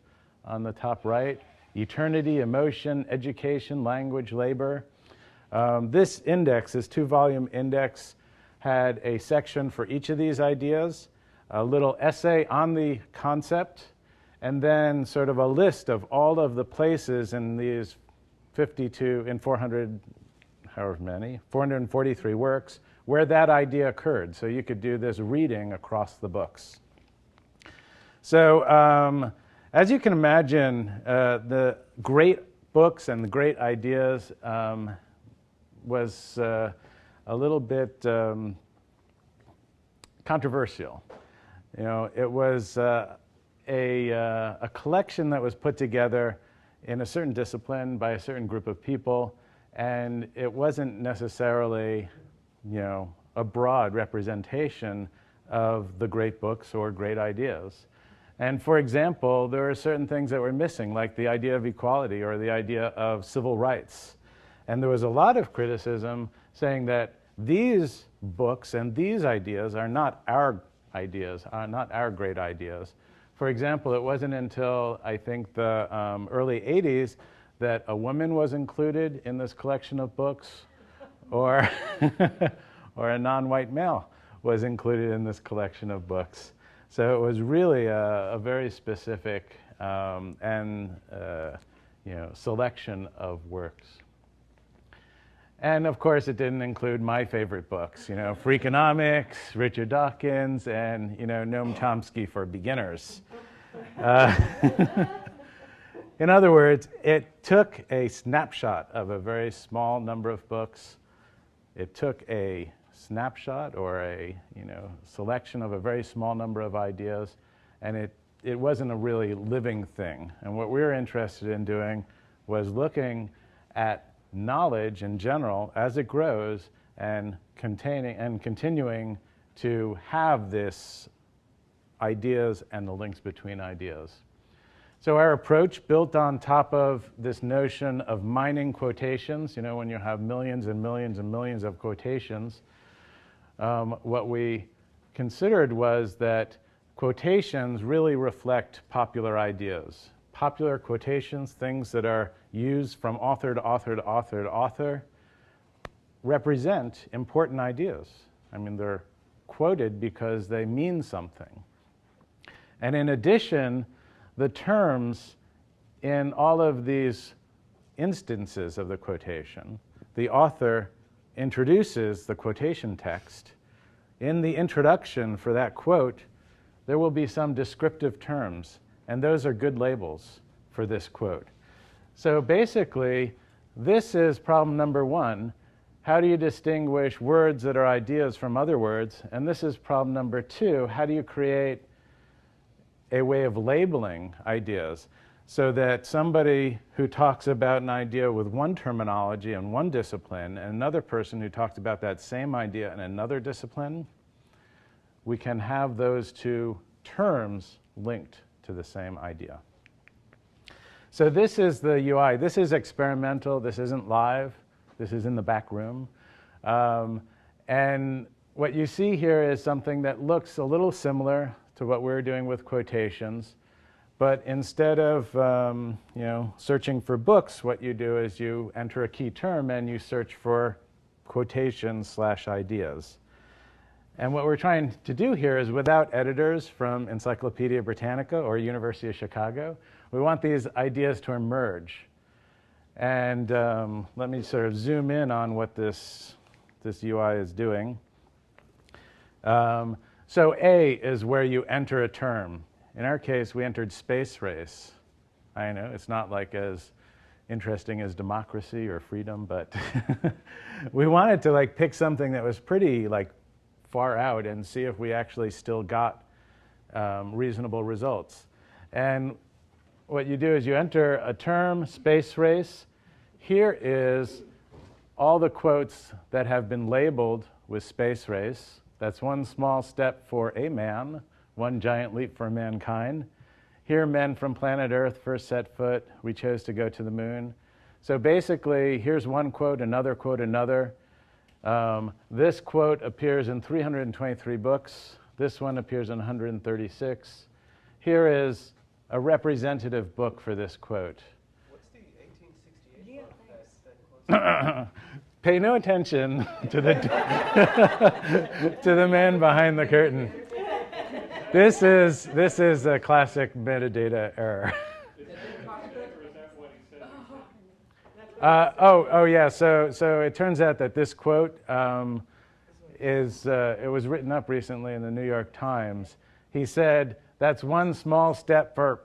on the top right, eternity, emotion, education, language, labor. This index, this 2-volume index, had a section for each of these ideas, a little essay on the concept, and then sort of a list of all of the places in these 443 works where that idea occurred. So you could do this reading across the books. So as you can imagine, the great books and the great ideas was a little bit controversial. You know, it was a collection that was put together in a certain discipline by a certain group of people, and it wasn't necessarily, you know, a broad representation of the great books or great ideas. And for example, there are certain things that were missing, like the idea of equality or the idea of civil rights. And there was a lot of criticism saying that these books and these ideas are not our ideas, are not our great ideas. For example, it wasn't until, I think, the early 80s that a woman was included in this collection of books, or, or a non-white male was included in this collection of books. So it was really a very specific selection of works. And of course, it didn't include my favorite books, Freakonomics, Richard Dawkins, and Noam Chomsky for beginners. In other words, it took a snapshot of a very small number of books. It took a snapshot or a selection of a very small number of ideas, and it wasn't a really living thing. And what we were interested in doing was looking at knowledge in general as it grows and continuing to have this ideas and the links between ideas. So our approach built on top of this notion of mining quotations, when you have millions and millions and millions of quotations, what we considered was that quotations really reflect popular ideas. Popular quotations, things that are used from author to author to author to author, represent important ideas. I mean, they're quoted because they mean something. And in addition, the terms in all of these instances of the quotation, the author introduces the quotation text. In the introduction for that quote, there will be some descriptive terms, and those are good labels for this quote. So basically, this is problem number 1. How do you distinguish words that are ideas from other words? And this is problem number 2. How do you create a way of labeling ideas so that somebody who talks about an idea with one terminology and one discipline and another person who talks about that same idea in another discipline, we can have those two terms linked to the same idea. So this is the UI. This is experimental. This isn't live. This is in the back room. And what you see here is something that looks a little similar to what we're doing with quotations. But instead of searching for books, what you do is you enter a key term and you search for quotations/ideas. And what we're trying to do here is, without editors from Encyclopedia Britannica or University of Chicago, we want these ideas to emerge. And let me sort of zoom in on what this UI is doing. So A is where you enter a term. In our case, we entered space race. I know it's not like as interesting as democracy or freedom, but we wanted to like pick something that was pretty like far out and see if we actually still got reasonable results. And what you do is you enter a term, space race. Here is all the quotes that have been labeled with space race. That's one small step for a man, one giant leap for mankind. Here, men from planet Earth first set foot. We chose to go to the moon. So basically, here's one quote, another quote, another. This quote appears in 323 books. This one appears in 136. Here is a representative book for this quote. What's the 1868 book that quotes? Pay no attention to the to the man behind the curtain. This is a classic metadata error. Oh yeah. So it turns out that this quote it was written up recently in the New York Times. He said, "That's one small step for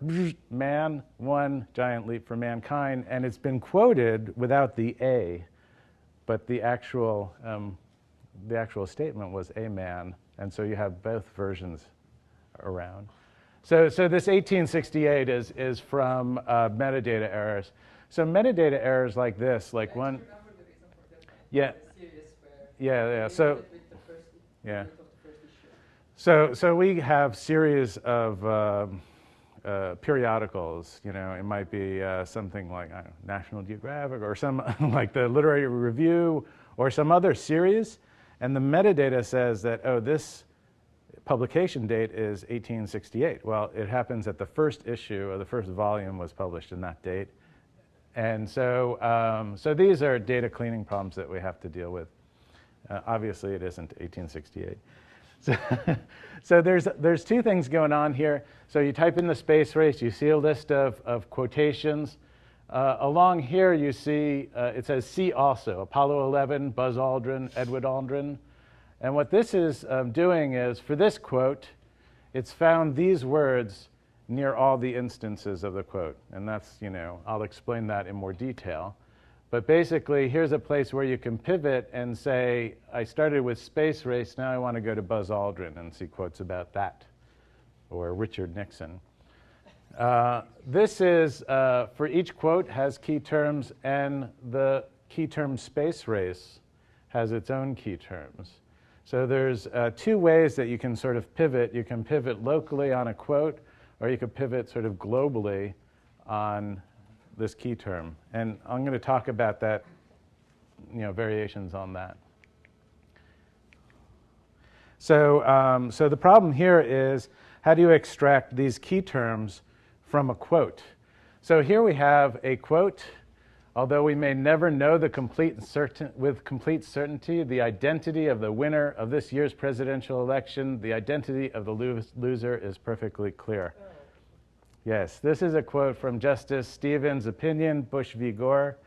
man, one giant leap for mankind," and it's been quoted without the A, but the actual statement was a man, and so you have both versions around. So this 1868 is from metadata errors. So metadata errors like this, like one. Yeah. Yeah. So. Yeah. So we have series of periodicals. You know, it might be something like I don't know, National Geographic or some like the Literary Review or some other series, and the metadata says that this publication date is 1868. Well, it happens that the first issue or the first volume was published in that date, and so these are data cleaning problems that we have to deal with. Obviously, it isn't 1868. So there's two things going on here. So you type in the space race, you see a list of quotations. Along here you see, it says see also, Apollo 11, Buzz Aldrin, Edward Aldrin. And what this is doing is, for this quote, it's found these words near all the instances of the quote. And that's, I'll explain that in more detail. But basically, here's a place where you can pivot and say, I started with space race, now I want to go to Buzz Aldrin and see quotes about that, or Richard Nixon. This is, for each quote, has key terms, and the key term space race has its own key terms. So there's two ways that you can sort of pivot. You can pivot locally on a quote, or you can pivot sort of globally on this key term. And I'm going to talk about that, variations on that. So the problem here is, how do you extract these key terms from a quote? So here we have a quote. Although we may never know with complete certainty the identity of the winner of this year's presidential election, the identity of the loser is perfectly clear. Yes, this is a quote from Justice Stevens' opinion, Bush v. Gore.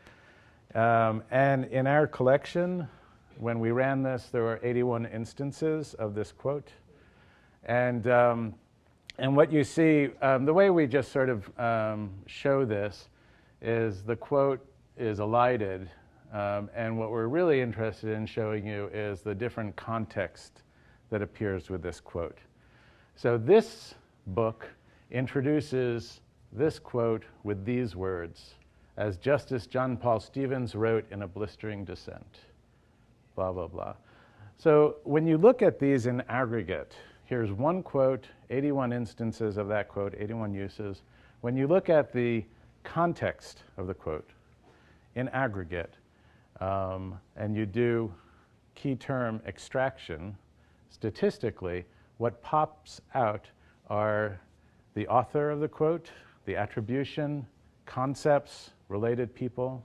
And in our collection, when we ran this, there were 81 instances of this quote. And what you see, the way we just sort of show this is the quote is elided. And what we're really interested in showing you is the different context that appears with this quote. So this book introduces this quote with these words, as Justice John Paul Stevens wrote in a blistering dissent, blah, blah, blah. So when you look at these in aggregate, here's one quote, 81 instances of that quote, 81 uses. When you look at the context of the quote in aggregate, and you do key term extraction, statistically, what pops out are the author of the quote, the attribution, concepts, related people.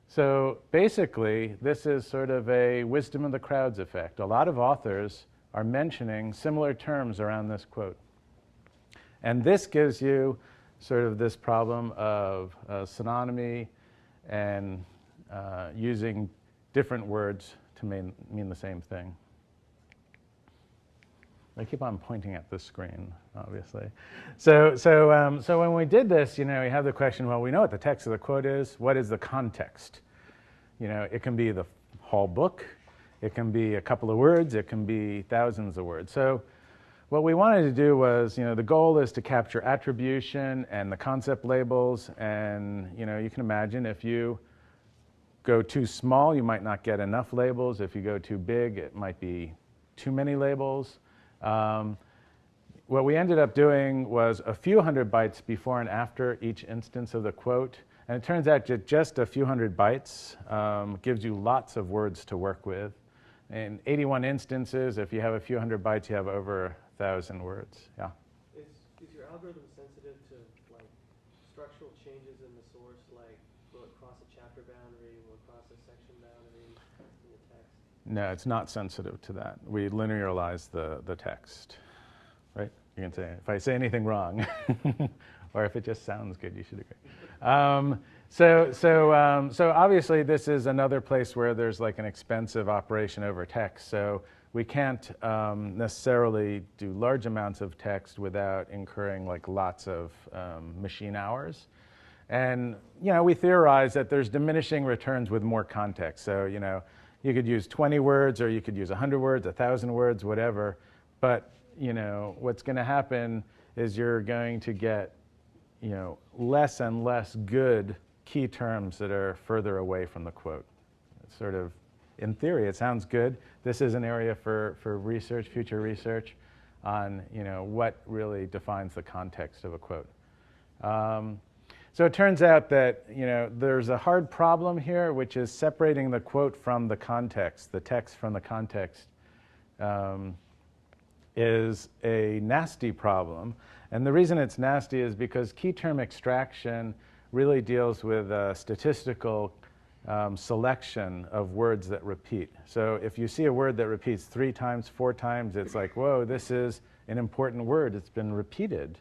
So basically, this is sort of a wisdom of the crowds effect. A lot of authors are mentioning similar terms around this quote. And this gives you sort of this problem of synonymy and using different words to mean the same thing. I keep on pointing at the screen, obviously. So when we did this, we have the question, well, we know what the text of the quote is. What is the context? It can be the whole book. It can be a couple of words. It can be thousands of words. So what we wanted to do was, the goal is to capture attribution and the concept labels. And, you can imagine if you go too small, you might not get enough labels. If you go too big, it might be too many labels. What we ended up doing was a few hundred bytes before and after each instance of the quote. And it turns out that just a few hundred bytes gives you lots of words to work with. In 81 instances, if you have a few hundred bytes, you have over 1,000 words. Yeah? Is your algorithm sensitive to like structural changes in the source, like will it cross a chapter boundary, will it cross a section boundary in the text? No, it's not sensitive to that. We linearize the text, right? You can say, if I say anything wrong, or if it just sounds good, you should agree. So obviously this is another place where there's like an expensive operation over text. So we can't necessarily do large amounts of text without incurring like lots of machine hours. And we theorize that there's diminishing returns with more context. So you could use 20 words, or you could use 100 words, 1,000 words, whatever. But what's going to happen is you're going to get less and less good key terms that are further away from the quote. It's sort of, in theory, it sounds good. This is an area for research, future research, on what really defines the context of a quote. So it turns out that there's a hard problem here, which is separating the quote from the context, the text from the context. Is a nasty problem. And the reason it's nasty is because key term extraction really deals with a statistical selection of words that repeat. So if you see a word that repeats 3 times, 4 times, it's like, whoa, this is an important word. It's been repeated.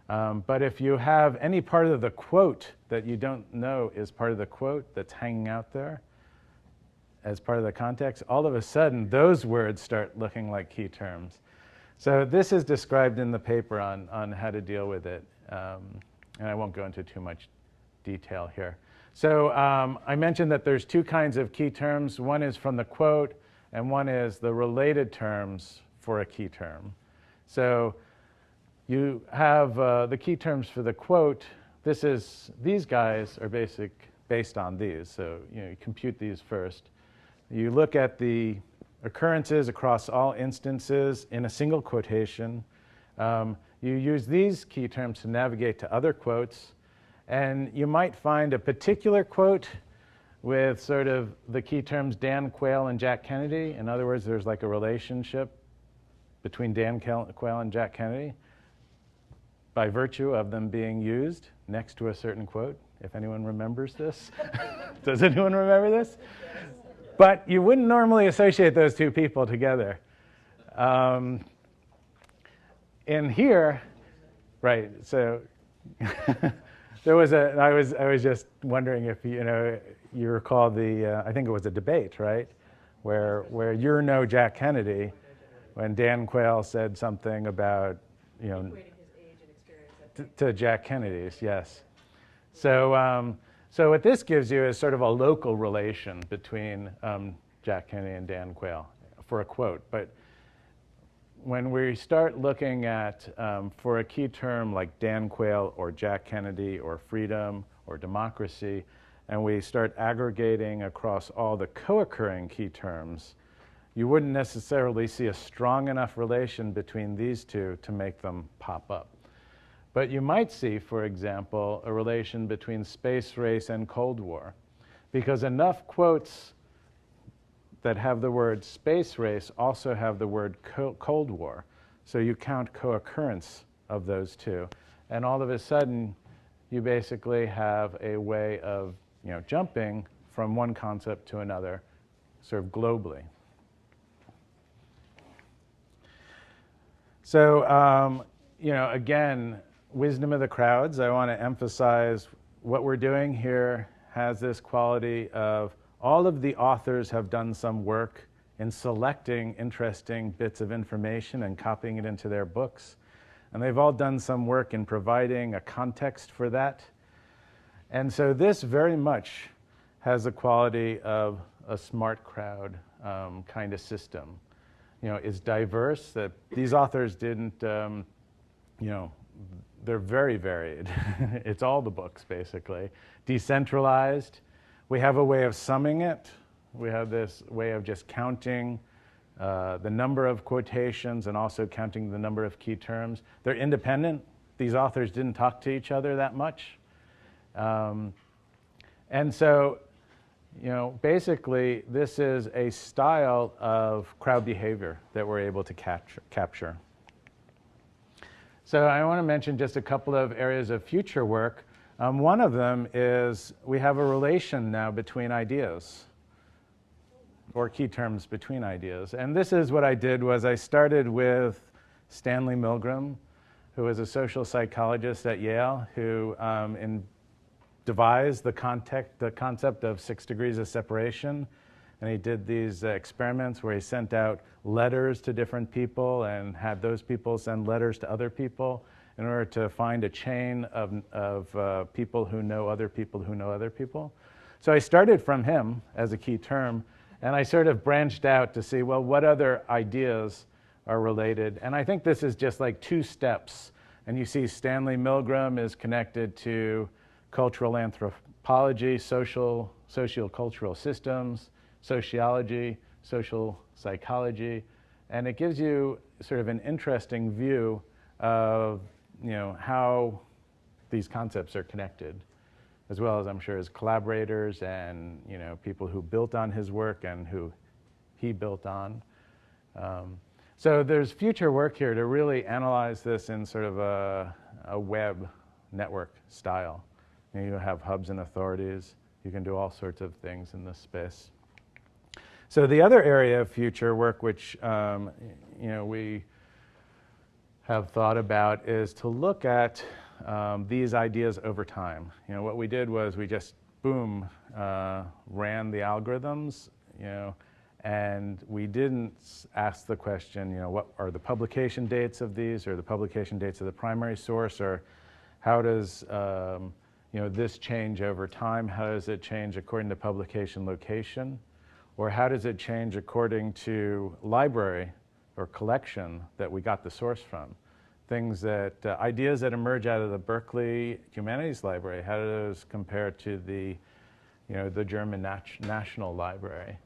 But if you have any part of the quote that you don't know is part of the quote that's hanging out there as part of the context, all of a sudden those words start looking like key terms. So this is described in the paper on how to deal with it, and I won't go into too much detail here. So I mentioned that there's 2 kinds of key terms. One is from the quote, and one is the related terms for a key term. So you have the key terms for the quote. These guys are based on these. So you compute these first. You look at the occurrences across all instances in a single quotation. You use these key terms to navigate to other quotes. And you might find a particular quote with sort of the key terms Dan Quayle and Jack Kennedy. In other words, there's like a relationship between Dan Quayle and Jack Kennedy by virtue of them being used next to a certain quote, if anyone remembers this. Does anyone remember this? But you wouldn't normally associate those 2 people together. In here, right, so there was I was just wondering if you recall I think it was a debate, right, where you're no Jack Kennedy, when Dan Quayle said something about equating his age and experience to Jack Kennedy's, yes. So what this gives you is sort of a local relation between Jack Kennedy and Dan Quayle for a quote. But when we start looking at, for a key term like Dan Quayle or Jack Kennedy or freedom or democracy, and we start aggregating across all the co-occurring key terms, you wouldn't necessarily see a strong enough relation between these 2 to make them pop up. But you might see, for example, a relation between space race and Cold War, because enough quotes that have the word space race also have the word Cold War. So you count co-occurrence of those 2. And all of a sudden, you basically have a way of jumping from one concept to another, sort of globally. So, again, wisdom of the crowds. I want to emphasize what we're doing here has this quality of all of the authors have done some work in selecting interesting bits of information and copying it into their books. And they've all done some work in providing a context for that. And so this very much has the quality of a smart crowd kind of system. It's diverse. That these authors didn't, they're very varied. It's all the books, basically. Decentralized. We have a way of summing it. We have this way of just counting the number of quotations and also counting the number of key terms. They're independent. These authors didn't talk to each other that much. And so, basically, this is a style of crowd behavior that we're able to capture. So I want to mention just a couple of areas of future work. One of them is we have a relation now between ideas, or key terms between ideas. And this is what I did was I started with Stanley Milgram, who was a social psychologist at Yale, who devised the concept of 6 degrees of separation. And he did these experiments where he sent out letters to different people and had those people send letters to other people in order to find a chain of people who know other people who know other people. So I started from him as a key term, and I sort of branched out to see, well, what other ideas are related? And I think this is just like 2 steps. And you see Stanley Milgram is connected to cultural anthropology, sociocultural systems, sociology, social psychology, and it gives you sort of an interesting view of how these concepts are connected, as well as I'm sure his collaborators and people who built on his work and who he built on. So there's future work here to really analyze this in sort of a web network style. You have hubs and authorities. You can do all sorts of things in this space. So the other area of future work, which we have thought about, is to look at these ideas over time. What we did was we just boom ran the algorithms, and we didn't ask the question, what are the publication dates of these, or the publication dates of the primary source, or how does this change over time? How does it change according to publication location? Or how does it change according to library or collection that we got the source from? Things that, ideas that emerge out of the Berkeley Humanities Library, how do those compare to the German National Library?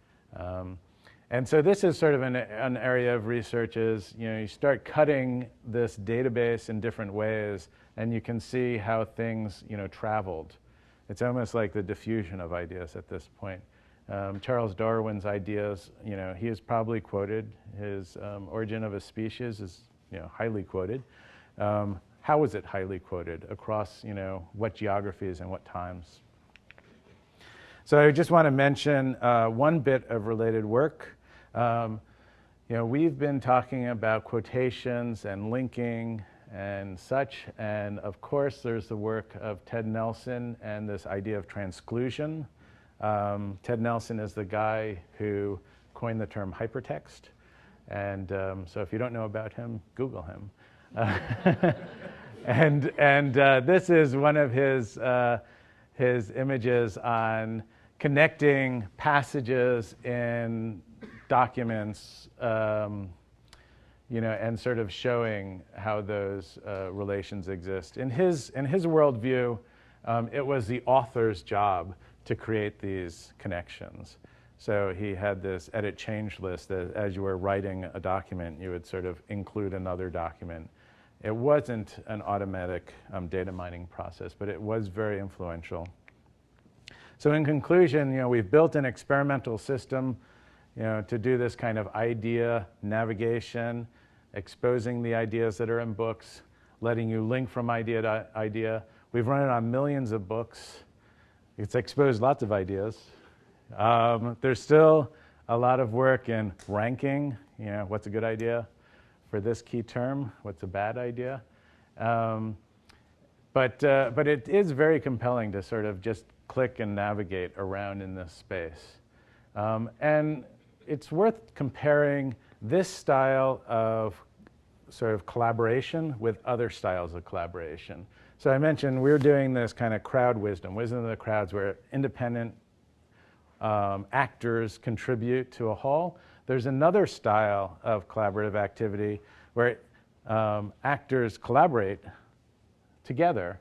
And so this is sort of an area of research is, you start cutting this database in different ways, and you can see how things, traveled. It's almost like the diffusion of ideas at this point. Charles Darwin's ideas, he is probably quoted. His Origin of a Species is, highly quoted. How is it highly quoted across, what geographies and what times? So I just want to mention one bit of related work. We've been talking about quotations and linking and such, and of course there's the work of Ted Nelson and this idea of transclusion. Ted Nelson is the guy who coined the term hypertext, and so if you don't know about him, Google him. And this is one of his images on connecting passages in documents, and sort of showing how those relations exist. In his worldview, it was the author's job to create these connections. So he had this edit change list that as you were writing a document, you would sort of include another document. It wasn't an automatic data mining process, but it was very influential. So in conclusion, we've built an experimental system, to do this kind of idea navigation, exposing the ideas that are in books, letting you link from idea to idea. We've run it on millions of books. It's exposed lots of ideas. There's still a lot of work in ranking, what's a good idea for this key term, what's a bad idea. But it is very compelling to sort of just click and navigate around in this space. And it's worth comparing this style of sort of collaboration with other styles of collaboration. So I mentioned we're doing this kind of crowd wisdom of the crowds, where independent actors contribute to a whole. There's another style of collaborative activity where actors collaborate together.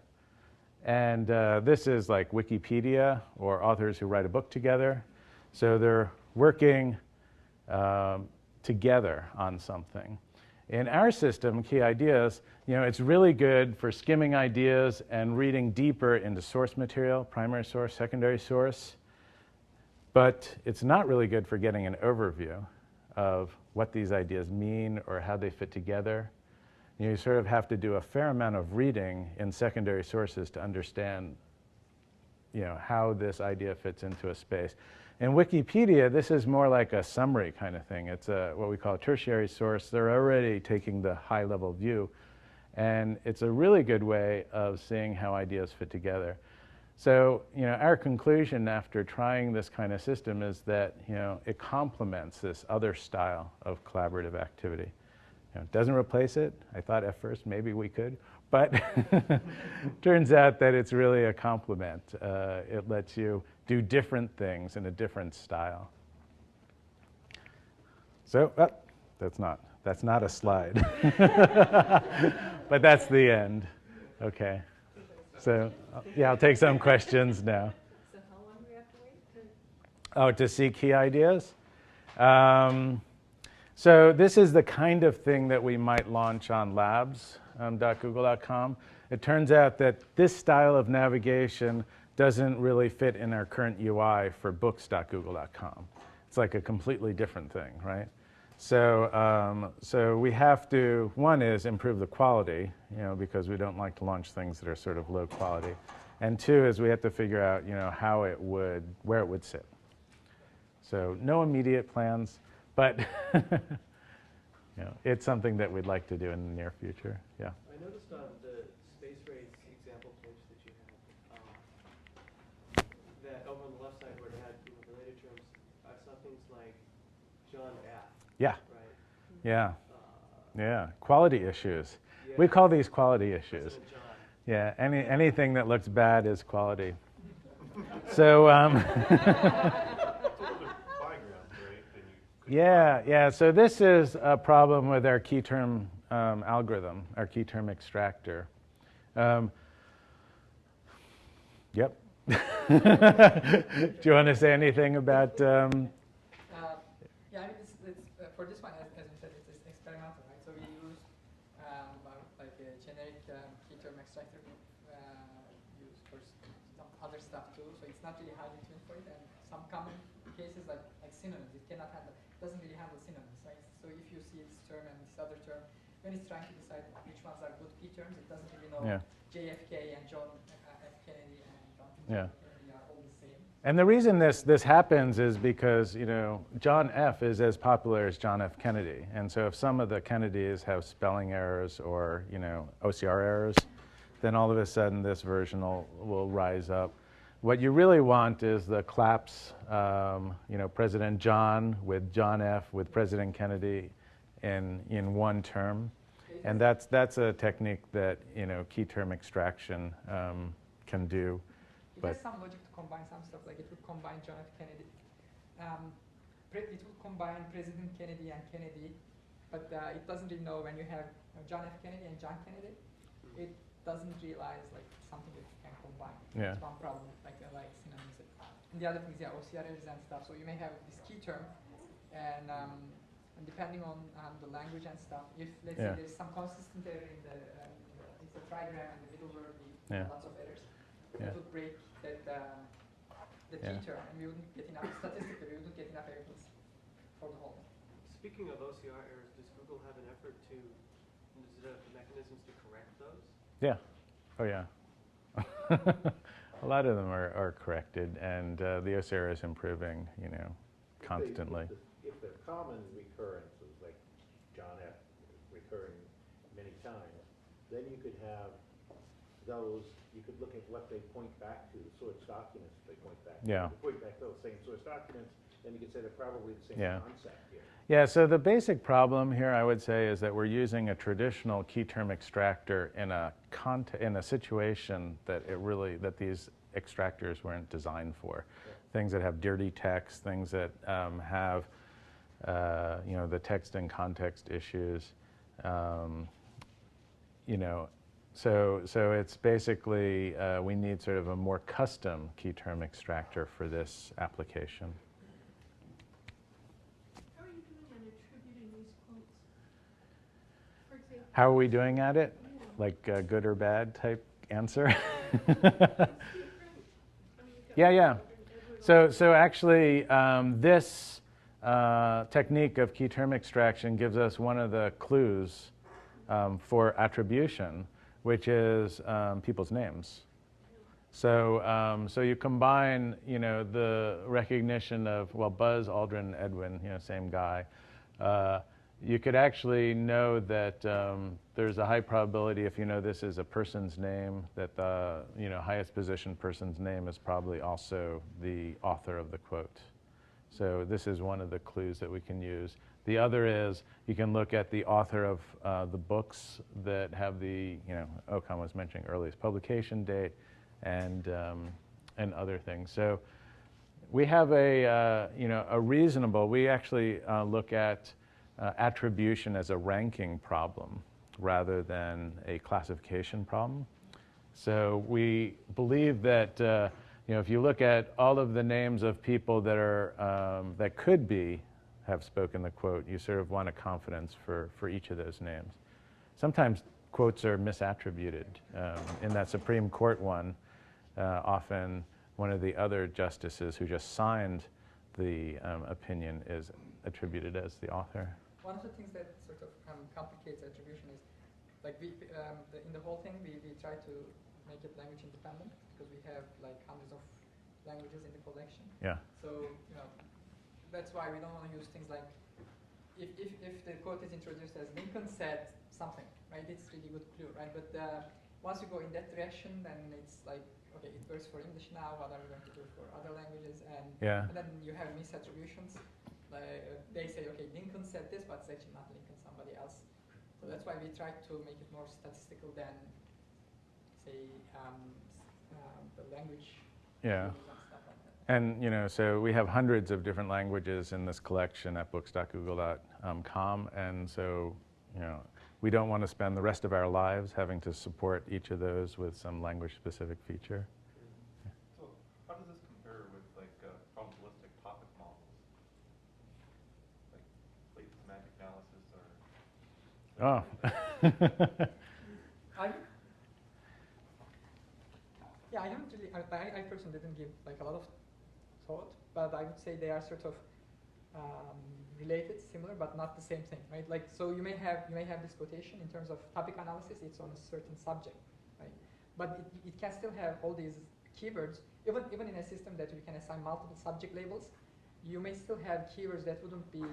And this is like Wikipedia or authors who write a book together. So they're working together on something. In our system, Key Ideas, it's really good for skimming ideas and reading deeper into source material, primary source, secondary source. But it's not really good for getting an overview of what these ideas mean or how they fit together. You sort of have to do a fair amount of reading in secondary sources to understand, how this idea fits into a space. In Wikipedia, this is more like a summary kind of thing. It's what we call a tertiary source. They're already taking the high-level view. And it's a really good way of seeing how ideas fit together. So, our conclusion after trying this kind of system is that, it complements this other style of collaborative activity. It doesn't replace it. I thought at first maybe we could, but turns out that it's really a complement. It lets you do different things in a different style. So, that's not a slide. But that's the end. Okay. So, yeah, I'll take some questions now. So how long do we have to wait To see key ideas? So this is the kind of thing that we might launch on labs.google.com. It turns out that this style of navigation doesn't really fit in our current UI for books.google.com. It's like a completely different thing, right? So, so we have to, one is improve the quality, because we don't like to launch things that are sort of low quality. And two is we have to figure out, how it would, where it would sit. So no immediate plans, but it's something that we'd like to do in the near future. Yeah. I noticed on the space race example page that you had, that over on the left side where it had related terms, I saw things like John F. Yeah. Right. Yeah. Yeah. Quality issues. Yeah. We call these quality issues. President John. Yeah. Anything that looks bad is quality. So. Yeah. So this is a problem with our key term algorithm, our key term extractor. Yep. Do you want to say anything about? Yeah, I mean, for this one, as we said, it's experimental, right? So we use like a generic key term extractor used for some other stuff too. So it's not really highly tuned for it, and some common cases like synonyms, it cannot handle. Doesn't really handle synonyms, right? So if you see this term and this other term, when it's trying to decide which ones are good key terms, it doesn't really know JFK and John F. Kennedy and John F. Kennedy are all the same. And the reason this happens is because, John F. is as popular as John F. Kennedy. And so if some of the Kennedys have spelling errors or, OCR errors, then all of a sudden this version will rise up. What you really want is the collapse, President John with John F. with President Kennedy in one term. And that's a technique that, key term extraction can do. It has some logic to combine some stuff, like it would combine John F. Kennedy. It would combine President Kennedy and Kennedy, but it doesn't really know when you have John F. Kennedy and John Kennedy. It doesn't realize like something that you can combine. Yeah. That's one problem, like synonyms. And the other thing is OCRs and stuff. So you may have this key term, and depending on the language and stuff, if let's say there's some consistent error in it's a trigram and the middle word, lots of errors, it would break that the key term, and we wouldn't get enough statistically. We wouldn't get enough evidence for the whole thing. Speaking of OCR errors, does Google have an effort to develop mechanisms to correct those? Yeah. Oh, yeah. A lot of them are corrected, and the OCR is improving, constantly. If they're common recurrences, like John F. recurring many times, then you could have those, you could look at what they point back to, the source documents they point back to. Yeah. They point back to those same source documents, then you could say they're probably the same Yeah. concept here. Yeah, so the basic problem here, I would say, is that we're using a traditional key term extractor in a situation that that these extractors weren't designed for. Yeah. Things that have dirty text, things that have the text and context issues. So it's basically we need sort of a more custom key term extractor for this application. How are you doing on attributing these quotes? For example, How are we doing at it? yeah. Like good or bad type answer? It's different. I mean, you've got Yeah, yeah. Edward So actually, this technique of key term extraction gives us one of the clues for attribution, which is people's names. So you combine, the recognition of, well, Buzz, Aldrin, Edwin, same guy. You could actually know that there's a high probability, if you know this is a person's name, that the highest positioned person's name is probably also the author of the quote. So this is one of the clues that we can use. The other is you can look at the author of the books that have the, Ocon was mentioning earliest publication date and other things. So we have a reasonable, we actually look at attribution as a ranking problem rather than a classification problem. So we believe that if you look at all of the names of people that are that could have spoken the quote, you sort of want a confidence for each of those names. Sometimes quotes are misattributed. In that Supreme Court one, often one of the other justices who just signed the opinion is attributed as the author. One of the things that sort of complicates attribution is, like in the whole thing, we try to make it language independent because we have like hundreds of languages in the collection. Yeah. So that's why we don't want to use things like if the quote is introduced as Lincoln said something, right? It's really good clue, right? But once you go in that direction, then it's like, okay, it works for English now. What are we going to do for other languages? And then you have misattributions. They say, okay, Lincoln said this, but it's actually not Lincoln, somebody else. So that's why we try to make it more statistical than, say, the language. Yeah. And stuff like that. And so we have hundreds of different languages in this collection at books.google.com, and so we don't want to spend the rest of our lives having to support each of those with some language-specific feature. So how does this compare with like probabilistic topic models, like late semantic analysis or? I haven't really. I personally didn't give like a lot of thought, but I would say they are sort of related, similar, but not the same thing, right? Like, so you may have this quotation in terms of topic analysis. It's on a certain subject, right? But it can still have all these keywords, even in a system that we can assign multiple subject labels. You may still have keywords that wouldn't be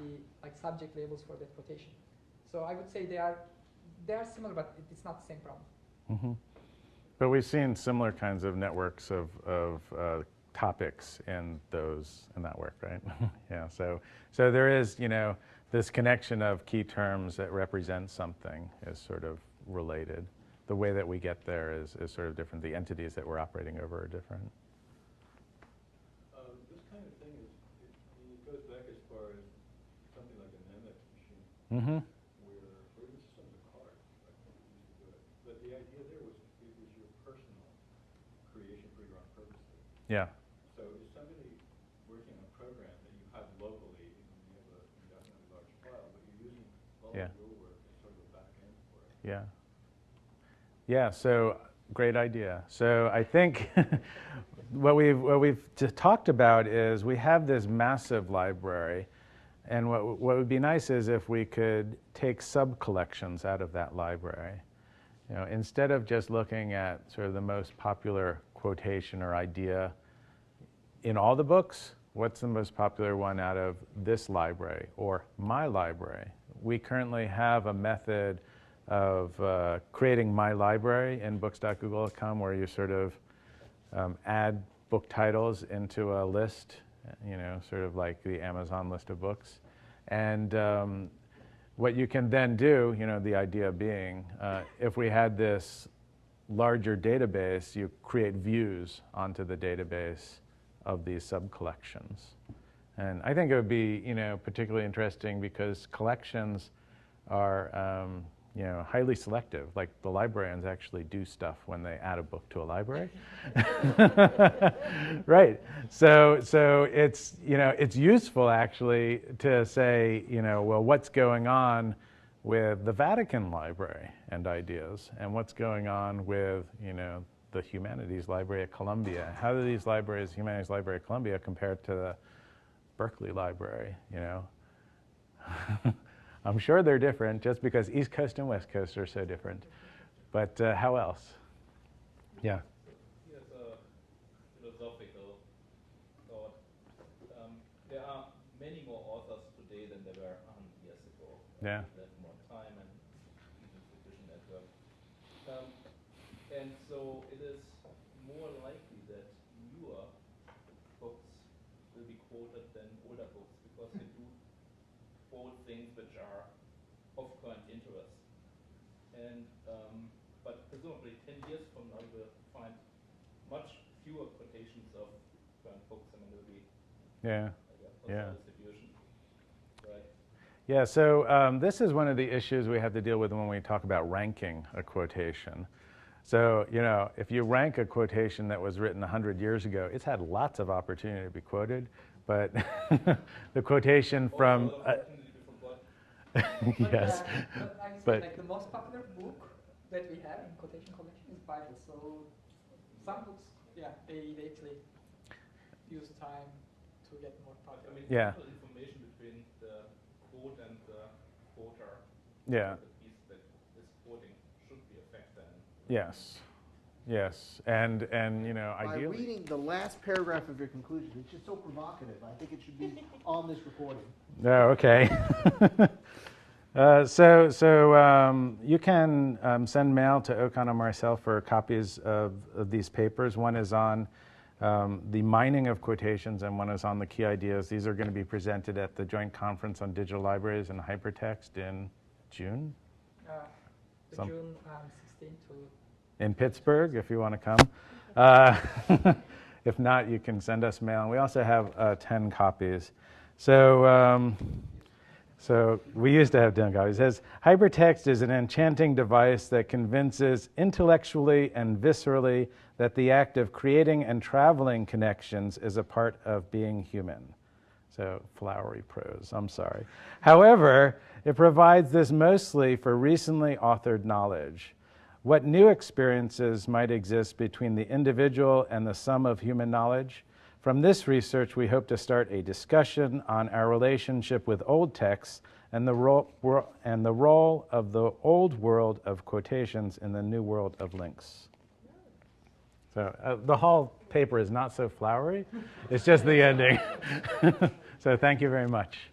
like subject labels for that quotation. So I would say they are similar, but it's not the same problem. Mm-hmm. But we've seen similar kinds of networks of topics in that work, right? Yeah. So there is, this connection of key terms that represent something is sort of related. The way that we get there is sort of different. The entities that we're operating over are different. This kind of thing it goes back as far as something like an MX machine, Mm-hmm. or even some of the cards. But the idea there was it was your personal creation for your own purposes. Yeah. So is somebody working on a program that you have locally, you have a indefinitely large file, but you're using all Yeah. of your work as sort of a back end for it? Yeah. Yeah, so great idea. So I think what we've just talked about is we have this massive library, and what would be nice is if we could take sub-collections out of that library. Instead of just looking at sort of the most popular quotation or idea in all the books, what's the most popular one out of this library or my library? We currently have a method of creating my library in books.google.com where you sort of add book titles into a list sort of like the Amazon list of books. And what you can then do, the idea being, if we had this larger database, you create views onto the database of these sub-collections. And I think it would be, particularly interesting because collections are, highly selective. Like the librarians actually do stuff when they add a book to a library. Right. So it's, it's useful actually to say, well, what's going on with the Vatican Library and ideas, and what's going on with, the Humanities Library at Columbia. How do these libraries, Humanities Library at Columbia, compare to the Berkeley Library, I'm sure they're different just because East Coast and West Coast are so different. But how else? Yeah. Here's a philosophical thought. There are many more authors today than there were 100 years ago. Yeah. They have more time and even sufficient network. And so it is more likely that newer books will be quoted than older books because they do quote things which are of current interest. And but presumably 10 years from now you will find much fewer quotations of current books. I mean, there will be distribution. Right. Yeah, so this is one of the issues we have to deal with when we talk about ranking a quotation. So, if you rank a quotation that was written 100 years ago, it's had lots of opportunity to be quoted, but the quotation from... yes. But like the most popular book that we have in quotation collection is Bible. So some books, they actually use time to get more popular. I mean, yeah. Information between the quote and the quoter. Yeah. The piece that is quoting should be a fact then. Yes. Yes, and By ideally... reading the last paragraph of your conclusion, it's just so provocative. I think it should be on this recording. Oh, okay. So you can send mail to Okan or myself for copies of these papers. One is on the mining of quotations, and one is on the key ideas. These are going to be presented at the Joint Conference on Digital Libraries and Hypertext in June? June 16th to... In Pittsburgh, if you want to come. If not, you can send us mail. And we also have 10 copies. So we used to have 10 copies. It says, hypertext is an enchanting device that convinces intellectually and viscerally that the act of creating and traveling connections is a part of being human. So flowery prose, I'm sorry. However, it provides this mostly for recently authored knowledge. What new experiences might exist between the individual and the sum of human knowledge? From this research, we hope to start a discussion on our relationship with old texts and the role of the old world of quotations in the new world of links. So the whole paper is not so flowery. It's just the ending. So thank you very much.